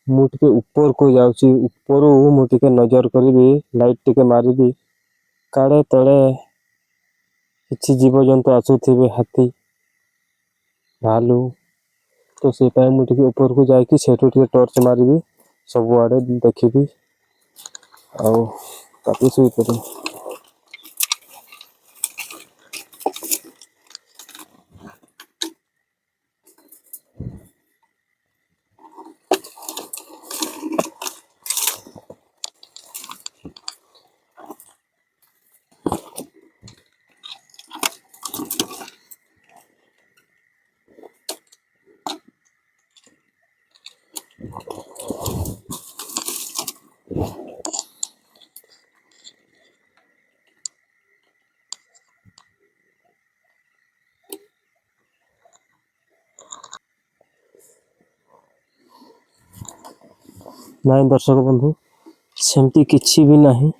ମୁଁ ଟିକେ ଉପରକୁ ଯାଉଛି, ଉପରୁ ମୁଁ ଟିକେ ନଜର କରିବି, ଲାଇଟ୍ ଟିକେ ମାରିବି, କାଳେ ତଳେ କିଛି ଜୀବଜନ୍ତୁ ଆସୁଥିବେ, ହାତୀ ଭାଲୁ। ତ ସେଇ ପାଇଁ ମୁଁ ଟିକେ ଉପରକୁ ଯାଇକି ସେଠୁ ଟିକେ ଟର୍ଚ୍ଚ ମାରିବି, ସବୁଆଡ଼େ ଦେଖିବି, ଆଉ ତାପରେ ଶୋଇପଡ଼ିବି। ନାଇଁ ଦର୍ଶକ ବନ୍ଧୁ, ସେମିତି କିଛି ବି ନାହିଁ।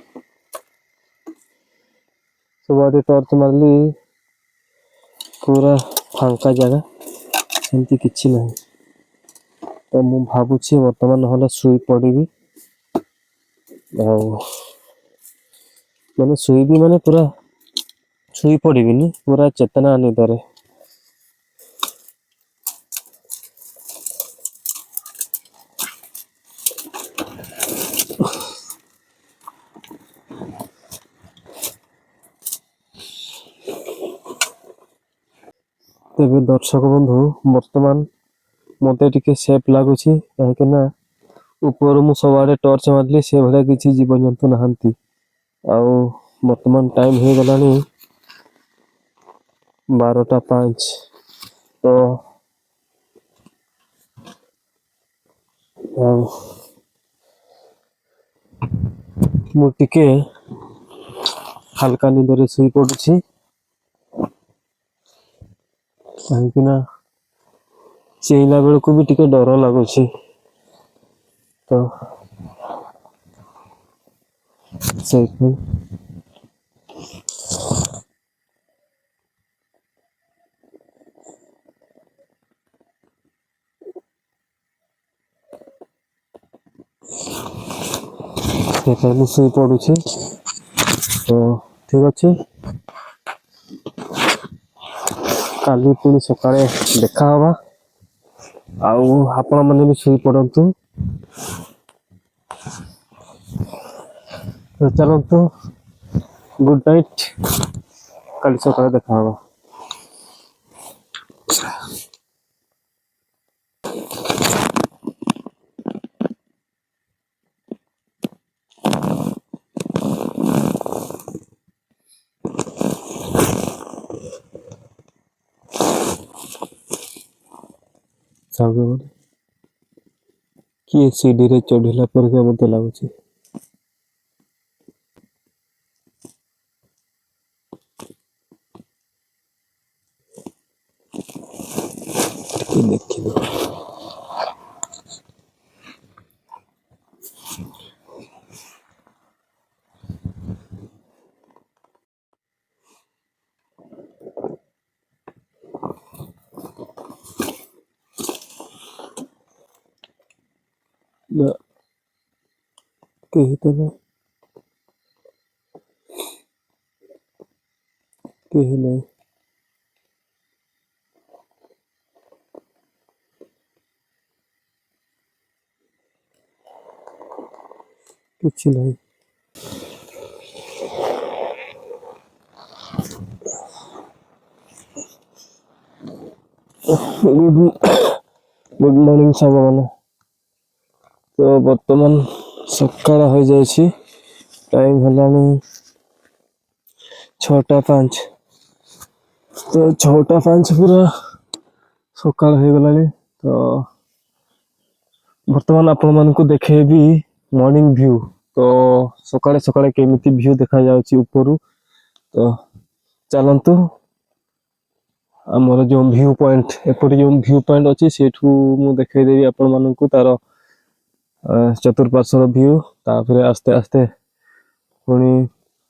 ସବୁଆଡ଼େ ଟର୍ଚ୍ଚ ମାରିଲି, ପୁରା ଫାଙ୍କା ଜାଗା, ସେମିତି କିଛି ନାହିଁ। ତ ମୁଁ ଭାବୁଛି ବର୍ତ୍ତମାନ ନହେଲେ ଶୋଇ ପଡ଼ିବି। ଆଉ ମାନେ ଶୋଇବି ମାନେ ପୁରା ଶୋଇ ପଡ଼ିବିନି, ପୁରା ଚେତନା ନିଦରେ। ତେବେ ଦର୍ଶକ ବନ୍ଧୁ, ବର୍ତ୍ତମାନ ମତେ ଟିକେ ସେଫ୍ ଲାଗୁଛି, କାହିଁକି ନା ଉପରୁ ମୁଁ ସବୁଆଡ଼େ ଟର୍ଚ୍ଚ ମାରିଲି, ସେଭଳିଆ କିଛି ଜୀବଜନ୍ତୁ ନାହାନ୍ତି। ଆଉ ବର୍ତ୍ତମାନ ଟାଇମ ହେଇଗଲାଣି 12ଟା 5। ତ ଆଉ ମୁଁ ଟିକେ ହାଲକା ନିଦରେ ଶୋଇ ପଡୁଛି, କାହିଁକି ନା ଚେଇଁଲା ବେଳକୁ ବି ଟିକେ ଡର ଲାଗୁଛି। ତ ସେଇଥିପାଇଁ ମୁଁ ଶୋଇ ପଡୁଛି। ତ ଠିକ ଅଛି, କାଲି ପୁଣି ସକାଳେ ଦେଖା ହବା। ଆଉ ଆପଣ ମାନେ ବି ଶୋଇ ପଡନ୍ତୁ। ତ ଚାଲନ୍ତୁ, ଗୁଡ୍ ନାଇଟ୍, କାଲି ସକାଳେ ଦେଖା ହବା। ସାଙ୍ଗମାନେ କିଏ ସିଡ଼ିରେ ଚଢ଼ିଲା ପରିକା ମୋତେ ଲାଗୁଛି। ଟିକେ ଦେଖିବା। ନା କେହି ତ ନାହିଁ, କେହି ନାହିଁ। କିଛି ନାହିଁ। ଗୁଡ୍ ମର୍ଣ୍ଣିଂ ସାଙ୍ଗମାନେ। ତ ବର୍ତ୍ତମାନ ସକାଳ ହୋଇଯାଇଛି, ଟାଇମ୍ ହେଲାଣି 6ଟା 5। ତ 6ଟା 5 ପୁରା ସକାଳ ହେଇଗଲାଣି। ତ ବର୍ତ୍ତମାନ ଆପଣମାନଙ୍କୁ ଦେଖେଇବି ମର୍ଣ୍ଣିଂ ଭ୍ୟୁ। ତ ସକାଳେ ସକାଳେ କେମିତି ଭ୍ୟୁ ଦେଖାଯାଉଛି ଉପରୁ। ତ ଚାଲନ୍ତୁ ଆମର ଯେଉଁ ଭ୍ୟୁ ପଏଣ୍ଟ, ଏପଟେ ଯେଉଁ ଭ୍ୟୁ ପଏଣ୍ଟ ଅଛି ସେଇଠୁ ମୁଁ ଦେଖେଇଦେବି ଆପଣମାନଙ୍କୁ ତାର ଚତୁଃପାର୍ଶ୍ୱର ଭ୍ୟୁ। ତାପରେ ଆସ୍ତେ ଆସ୍ତେ ପୁଣି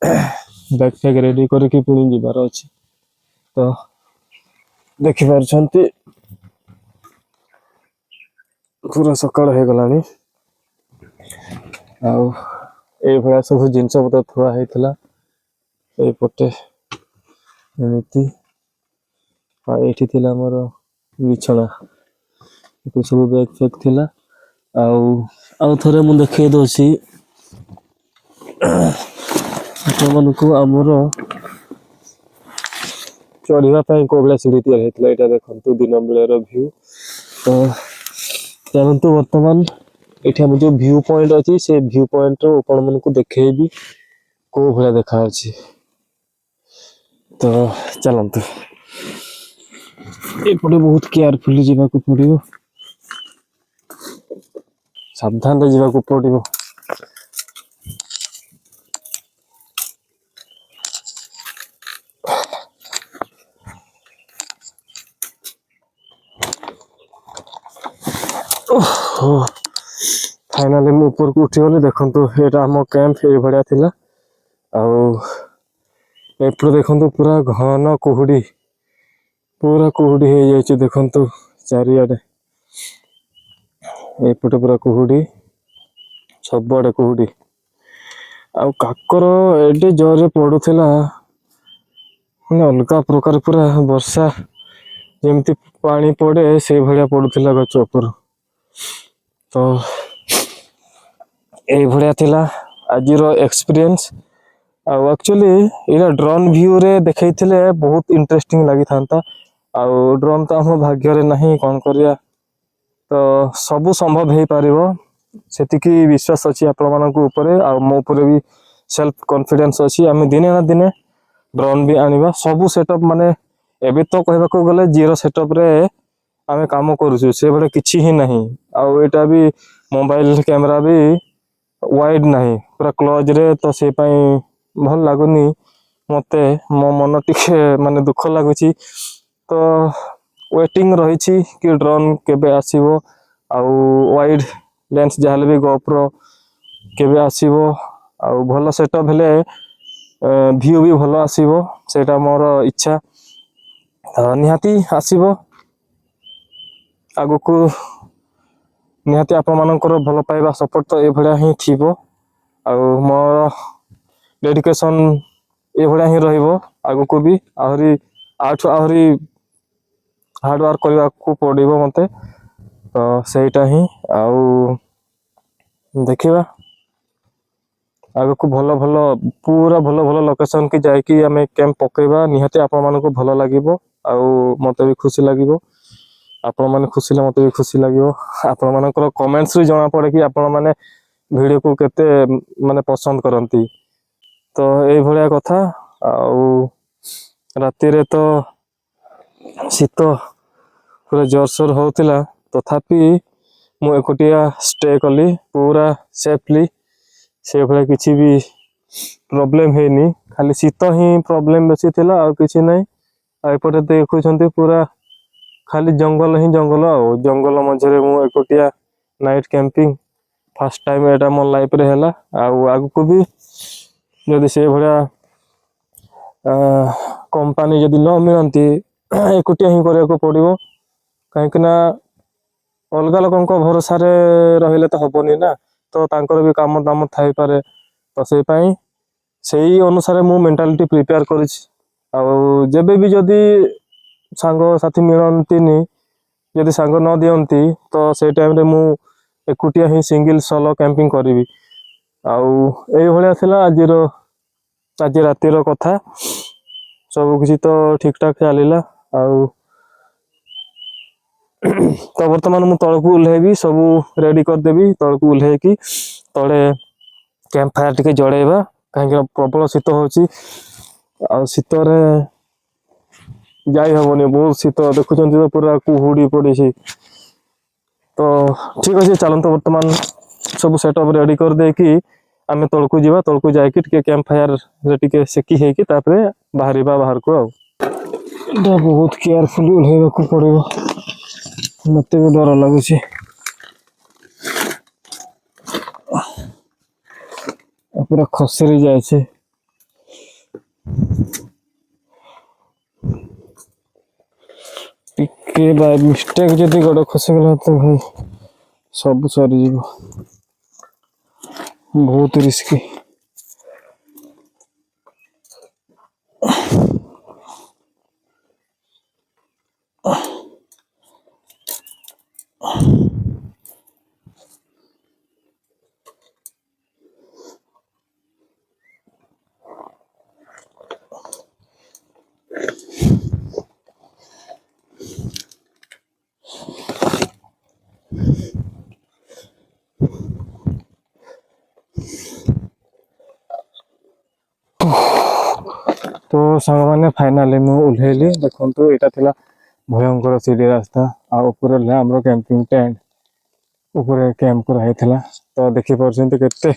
ବ୍ୟାଗ୍ ଫ୍ୟାଗ୍ ରେଡି କରିକି ପୁଣି ଯିବାର ଅଛି। ତ ଦେଖିପାରୁଛନ୍ତି ପୁରା ସକାଳ ହେଇଗଲାଣି। ଆଉ ଏଇଭଳିଆ ସବୁ ଜିନିଷ ପତ୍ର ଥୁଆ ହେଇଥିଲା ଏଇପଟେ ଏମିତି। ଆଉ ଏଇଠି ଥିଲା ଆମର ବିଛଣା, ଏଠି ସବୁ ବ୍ୟାଗ୍ ଫ୍ୟାଗ୍ ଥିଲା। ଆଉ ଥରେ ମୁଁ ଦେଖେଇ ଦଉଛି ଆପଣମାନଙ୍କୁ ଆମର ଚଢିବା ପାଇଁ କୋଉ ଭଳିଆ ସିଡି ତିଆରି ହେଇଥିଲା। ଏଇଟା ଦେଖନ୍ତୁ ଦିନ ବେଳାର ଭ୍ୟୁ। ତ ଚାଲନ୍ତୁ ବର୍ତ୍ତମାନ ଏଠି ଆମର ଯୋଉ ଭ୍ୟୁ ପଏଣ୍ଟ ଅଛି ସେ ଭ୍ୟୁ ପଏଣ୍ଟ ରୁ ଆପଣମାନଙ୍କୁ ଦେଖେଇବି କୋଉ ଭଳିଆ ଦେଖାଯାଉଛି। ତ ଚାଲନ୍ତୁ, ଏପଟେ ବହୁତ କେୟାରଫୁଲି ଯିବାକୁ ପଡିବ, ସାବଧାନରେ ଯିବାକୁ ପଡିବ। ଫାଇନାଲି ମୁଁ ଉପରକୁ ଉଠିଗଲି। ଦେଖନ୍ତୁ ଏଇଟା ଆମ କ୍ୟାମ୍ପ ଏଇଭଳିଆ ଥିଲା। ଆଉ ଏପଟେ ଦେଖନ୍ତୁ ପୁରା ଘନ କୁହୁଡି, ପୁରା କୁହୁଡି ହେଇଯାଇଛି। ଦେଖନ୍ତୁ ଚାରିଆଡେ ଏପଟେ ପୁରା କୁହୁଡି, ସବୁଆଡେ କୁହୁଡି। ଆଉ କାକର ଏଡେ ଜୋରରେ ପଡୁଥିଲା, ମାନେ ଅଲଗା ପ୍ରକାର। ପୁରା ବର୍ଷା ଯେମିତି ପାଣି ପଡେ ସେଇଭଳିଆ ପଡୁଥିଲା ଗଛ ଉପରୁ। ତ ଏଇଭଳିଆ ଥିଲା ଆଜିର ଏକ୍ସପିରିଏନ୍ସ। ଆଉ ଆକ୍ଚୁଆଲି ଏଇଟା ଡ୍ରୋନ୍ ଭ୍ୟୁରେ ଦେଖେଇଥିଲେ ବହୁତ ଇଣ୍ଟରେଷ୍ଟିଂ ଲାଗିଥାନ୍ତା। ଆଉ ଡ୍ରୋନ୍ ତ ଆମ ଭାଗ୍ୟରେ ନାହିଁ, କଣ କରିବା। ତ ସବୁ ସମ୍ଭବ ହେଇପାରିବ, ସେତିକି ବିଶ୍ୱାସ ଅଛି ଆପଣମାନଙ୍କ ଉପରେ। ଆଉ ମୋ ଉପରେ ବି ସେଲ୍ଫ କନଫିଡେନ୍ସ ଅଛି। ଆମେ ଦିନେ ନା ଦିନେ ଡ୍ରୋନ୍ ବି ଆଣିବା। ସବୁ ସେଟଅପ୍ ମାନେ ଏବେ ତ କହିବାକୁ ଗଲେ ଜିରୋ ସେଟଅପ୍ରେ ଆମେ କାମ କରୁଛୁ, ସେଭଳିଆ କିଛି ହିଁ ନାହିଁ। ଆଉ ଏଇଟା ବି ମୋବାଇଲ କ୍ୟାମେରା ବି ୱାଇଡ ନାହିଁ, ପୁରା କ୍ଲୋଜରେ। ତ ସେ ପାଇଁ ଭଲ ଲାଗୁନି ମତେ, ମୋ ମନ ଟିକେ ମାନେ ଦୁଃଖ ଲାଗୁଛି। ତ ୱେଟିଂ ରହିଛି କି ଡ୍ରୋନ୍ କେବେ ଆସିବ, ଆଉ ୱାଇଡ ଲେନ୍ସ ଯାହାହେଲେ ବି ଗୋପ୍ରୋ କେବେ ଆସିବ। ଆଉ ଭଲ ସେଟଅପ୍ ହେଲେ ଭ୍ୟୁ ବି ଭଲ ଆସିବ, ସେଇଟା ମୋର ଇଚ୍ଛା। ନିହାତି ଆସିବ ଆଗକୁ, ନିହାତି ଆପଣମାନଙ୍କର ଭଲ ପାଇବା ସପୋର୍ଟ ତ ଏଇଭଳିଆ ହିଁ ଥିବ। ଆଉ ମୋର ଡେଡିକେସନ୍ ଏଇଭଳିଆ ହିଁ ରହିବ ଆଗକୁ ବି। ଆହୁରି ହାର୍ଡୱାର୍କ କରିବାକୁ ପଡ଼ିବ ମୋତେ। ତ ସେଇଟା ହିଁ। ଆଉ ଦେଖିବା ଆଗକୁ ପୁରା ଭଲ ଲୋକେସନ୍ କି ଯାଇକି ଆମେ କ୍ୟାମ୍ପ ପକେଇବା। ନିହାତି ଆପଣମାନଙ୍କୁ ଭଲ ଲାଗିବ। ଆଉ ମତେ ବି ଖୁସି ଲାଗିବ। ଆପଣମାନେ ଖୁସି ହେଲେ ମତେ ବି ଖୁସି ଲାଗିବ। ଆପଣମାନଙ୍କର କମେଣ୍ଟସ୍ ରୁ ଜଣା ପଡେ କି ଆପଣମାନେ ଭିଡ଼ିଓକୁ କେତେ ମାନେ ପସନ୍ଦ କରନ୍ତି। ତ ଏଇଭଳିଆ କଥା। ଆଉ ରାତିରେ ତ ଶୀତ ପୁରା ଜୋରସୋର ହଉଥିଲା, ତଥାପି ମୁଁ ଏକୁଟିଆ ଷ୍ଟେ କଲି ପୁରା ସେଫଲି। ସେଭଳିଆ କିଛି ବି ପ୍ରୋବ୍ଲେମ ହେଇନି, ଖାଲି ଶୀତ ହିଁ ପ୍ରୋବ୍ଲେମ ବେଶୀ ଥିଲା, ଆଉ କିଛି ନାହିଁ। ଆଉ ଏପଟେ ଦେଖୁଛନ୍ତି ପୁରା ଖାଲି ଜଙ୍ଗଲ ହିଁ ଜଙ୍ଗଲ, ଆଉ ଜଙ୍ଗଲ ମଝିରେ ମୁଁ ଏକୁଟିଆ ନାଇଟ୍ କ୍ୟାମ୍ପିଙ୍ଗ। ଫାଷ୍ଟ ଟାଇମ ଏଇଟା ମୋ ଲାଇଫରେ ହେଲା। ଆଉ ଆଗକୁ ବି ଯଦି ସେଇଭଳିଆ କମ୍ପାନୀ ଯଦି ନ ମିଳନ୍ତି, ଏକୁଟିଆ ହିଁ କରିବାକୁ ପଡ଼ିବ। କାହିଁକି ନା ଅଲଗା ଲୋକଙ୍କ ଭରସାରେ ରହିଲେ ତ ହବନି ନା, ତ ତାଙ୍କର ବି କାମ ଦାମ ଥାଇପାରେ। ତ ସେଇ ପାଇଁ ସେଇ ଅନୁସାରେ ମୁଁ ମେଣ୍ଟାଲିଟି ପ୍ରିପେୟାର କରିଛି। ଆଉ ଯେବେ ବି ଯଦି ସାଙ୍ଗସାଥି ମିଳନ୍ତିନି, ଯଦି ସାଙ୍ଗ ନ ଦିଅନ୍ତି, ତ ସେଇ ଟାଇମରେ ମୁଁ ଏକୁଟିଆ ହିଁ ସିଙ୍ଗଲ ସୋଲୋ କ୍ୟାମ୍ପିଙ୍ଗ କରିବି। ଆଉ ଏଇଭଳିଆ ଥିଲା ଆଜି ରାତିର କଥା। ସବୁ କିଛି ତ ଠିକ ଠାକ ଚାଲିଲା। ଆଉ ତ ବର୍ତ୍ତମାନ ମୁଁ ତଳକୁ ଓହ୍ଲେଇବି, ସବୁ ରେଡି କରିଦେବି। ତଳକୁ ଓହ୍ଲେଇକି ତଳେ କ୍ୟାମ୍ପ ଫାୟାର ଟିକେ ଜଳେଇବା, କାହିଁକିନା ପ୍ରବଳ ଶୀତ ହଉଛି। ଆଉ ଶୀତରେ ଯାଇ ହବନି, ବହୁତ ଶୀତ। ଦେଖୁଛନ୍ତି ତ ପୁରା କୁହୁଡି ପଡିଛି। ତ ଠିକ ଅଛି, ଚାଲନ୍ତୁ ବର୍ତ୍ତମାନ ସବୁ ସେଟଅପ ରେଡି କରିଦେଇକି ଆମେ ତଳକୁ ଯିବା। ତଳକୁ ଯାଇକି ଟିକେ କ୍ୟାମ୍ପ ଫାୟାର ରେ ଟିକେ ସେକି ହେଇକି ତାପରେ ବାହାରିବା ବାହାରକୁ। ଆଉ ଏଇଟା ବହୁତ କେୟାରଫୁଲି ଓହ୍ଲେଇବାକୁ ପଡିବ, ମତେ ବି ଡର ଲାଗୁଛି। ପୁରା ଖସରି ଯାଇଛି। ଟିକେ ବାଇ ମିଷ୍ଟେକ ଯଦି ଗୋଡ ଖସିଗଲା ତ ଭାଇ ସବୁ ସରିଯିବ। ବହୁତ ରିସ୍କି। ତ ସାଙ୍ଗମାନେ ଫାଇନାଲି ମୁଁ ଓହ୍ଲେଇଲି। ଦେଖନ୍ତୁ ଏଇଟା ଥିଲା ଭୟଙ୍କର ସିଡି ରାସ୍ତା, ଆଉ ଉପରେ ହେଲା ଆମର କ୍ୟାମ୍ପିଂ ଟେଣ୍ଟ। ଉପରେ କ୍ୟାମ୍ପ କରାହେଇଥିଲା। ତ ଦେଖିପାରୁଛନ୍ତି କେତେ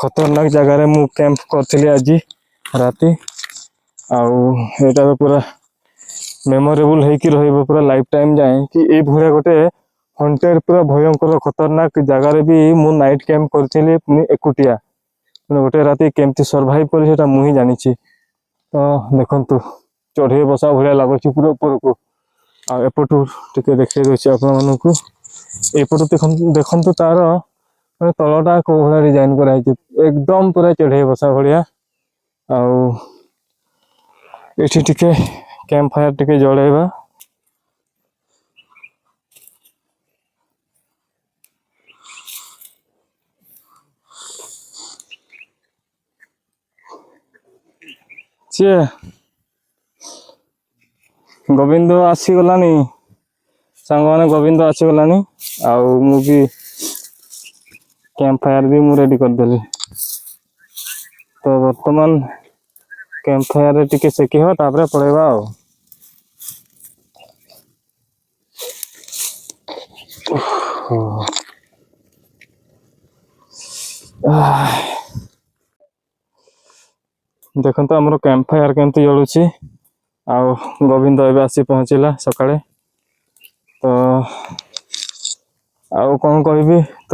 ଖତରନାକ ଜାଗାରେ ମୁଁ କ୍ୟାମ୍ପ କରିଥିଲି ଆଜି ରାତି। ଆଉ ଏଇଟା ତ ପୁରା ମେମୋରେବୁଲ ହେଇକି ରହିବ ପୁରା ଲାଇଫ ଟାଇମ ଯାଏଁ, କି ଏଇଭଳିଆ ଗୋଟେ ହଣ୍ଟେଡ ପୁରା ଭୟଙ୍କର ଖତରନାକ ଜାଗାରେ ବି ମୁଁ ନାଇଟ୍ କ୍ୟାମ୍ପ କରିଥିଲି, ପୁଣି ଏକୁଟିଆ। ଗୋଟେ ରାତି କେମିତି ସର୍ଭାଇଭ କଲି ସେଇଟା ମୁଁ ହିଁ ଜାଣିଛି। ତ ଦେଖନ୍ତୁ ଚଢେଇ ବସା ଭଳିଆ ଲାଗୁଛି ପୁରା ଉପରକୁ। ଆଉ ଏପଟୁ ଟିକେ ଦେଖେଇ ଦଉଛି ଆପଣ ମାନଙ୍କୁ। ଏପଟୁ ଦେଖନ୍ତୁ ତାର ମାନେ ତଳଟା କୋଉ ଭଳିଆ ଡିଜାଇନ କରାହେଇଛି, ଏକଦମ ପୁରା ଚଢେଇ ବସା ଭଳିଆ। ଆଉ ଏଠି ଟିକେ କ୍ୟାମ୍ପ ଫାୟାର ଟିକେ ଜଳେଇବା। ସିଏ ଗୋବିନ୍ଦ ଆସିଗଲାଣି। ସାଙ୍ଗମାନେ ଗୋବିନ୍ଦ ଆସିଗଲାଣି। ଆଉ ମୁଁ ବି କ୍ୟାମ୍ପ ଫାୟାର ବି ମୁଁ ରେଡି କରିଦେଲି। ତ ବର୍ତ୍ତମାନ କ୍ୟାମ୍ପ ଫାୟାରରେ ଟିକେ ସେକି ହବ, ତାପରେ ପଳେଇବା ଆଉ। ଦେଖନ୍ତୁ ଆମର କ୍ୟାମ୍ପ ଫାୟାର କେମିତି ଜଳୁଛି। ଆଉ ଗୋବିନ୍ଦ ଏବେ ଆସି ପହଞ୍ଚିଲା ସକାଳେ। ତ ଆଉ କଣ କହିବି, ତ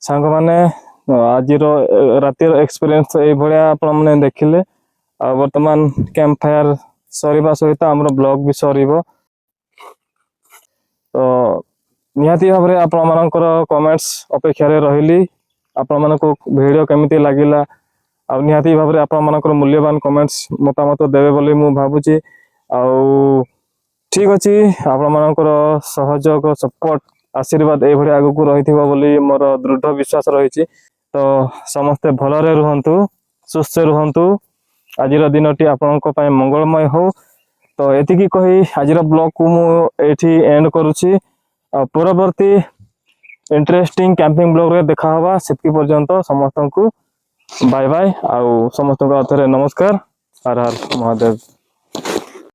ସାଙ୍ଗମାନେ ଆଜିର ରାତିର ଏକ୍ସପିରିଏନ୍ସ ଏଇଭଳିଆ ଆପଣ ମାନେ ଦେଖିଲେ। ଆଉ ବର୍ତ୍ତମାନ କ୍ୟାମ୍ପ ଫାୟାର ସରିବା ସହିତ ଆମର ବ୍ଲଗ ବି ସରିବ। ତ ନିହାତି ଭାବରେ ଆପଣ ମାନଙ୍କର କମେଣ୍ଟସ ଅପେକ୍ଷାରେ ରହିଲି। ଆପଣ ମାନଙ୍କୁ ଭିଡିଓ କେମିତି ଲାଗିଲା, ଆଉ ନିହାତି ଭାବରେ ଆପଣ ମାନଙ୍କର ମୂଲ୍ୟବାନ କମେଣ୍ଟସ ମତାମତ ଦେବେ ବୋଲି ମୁଁ ଭାବୁଛି। ଆଉ ଠିକ ଅଛି, ଆପଣ ମାନଙ୍କର ସହଯୋଗ ସପୋର୍ଟ ଆଶୀର୍ବାଦ ଏଇଭଳି ଆଗକୁ ରହିଥିବ ବୋଲି ମୋର ଦୃଢ ବିଶ୍ୱାସ ରହିଛି। ତ ସମସ୍ତେ ଭଲରେ ରୁହନ୍ତୁ, ସୁସ୍ଥ ରୁହନ୍ତୁ। ଆଜିର ଦିନଟି ଆପଣଙ୍କ ପାଇଁ ମଙ୍ଗଳମୟ ହଉ। ତ ଏତିକି କହି ଆଜିର ବ୍ଲଗକୁ ମୁଁ ଏଇଠି ଏଣ୍ଡ କରୁଛି। ଆଉ ପରବର୍ତ୍ତୀ ଇଣ୍ଟରେଷ୍ଟିଂ କ୍ୟାମ୍ପିଂ ବ୍ଲଗରେ ଦେଖା ହବା। ସେତିକି ପର୍ଯ୍ୟନ୍ତ ସମସ୍ତଙ୍କୁ ବାଏ ବାଏ। ଆଉ ସମସ୍ତଙ୍କୁ ଆଉ ଥରେ ନମସ୍କାର। ହର ହର ମହାଦେବ।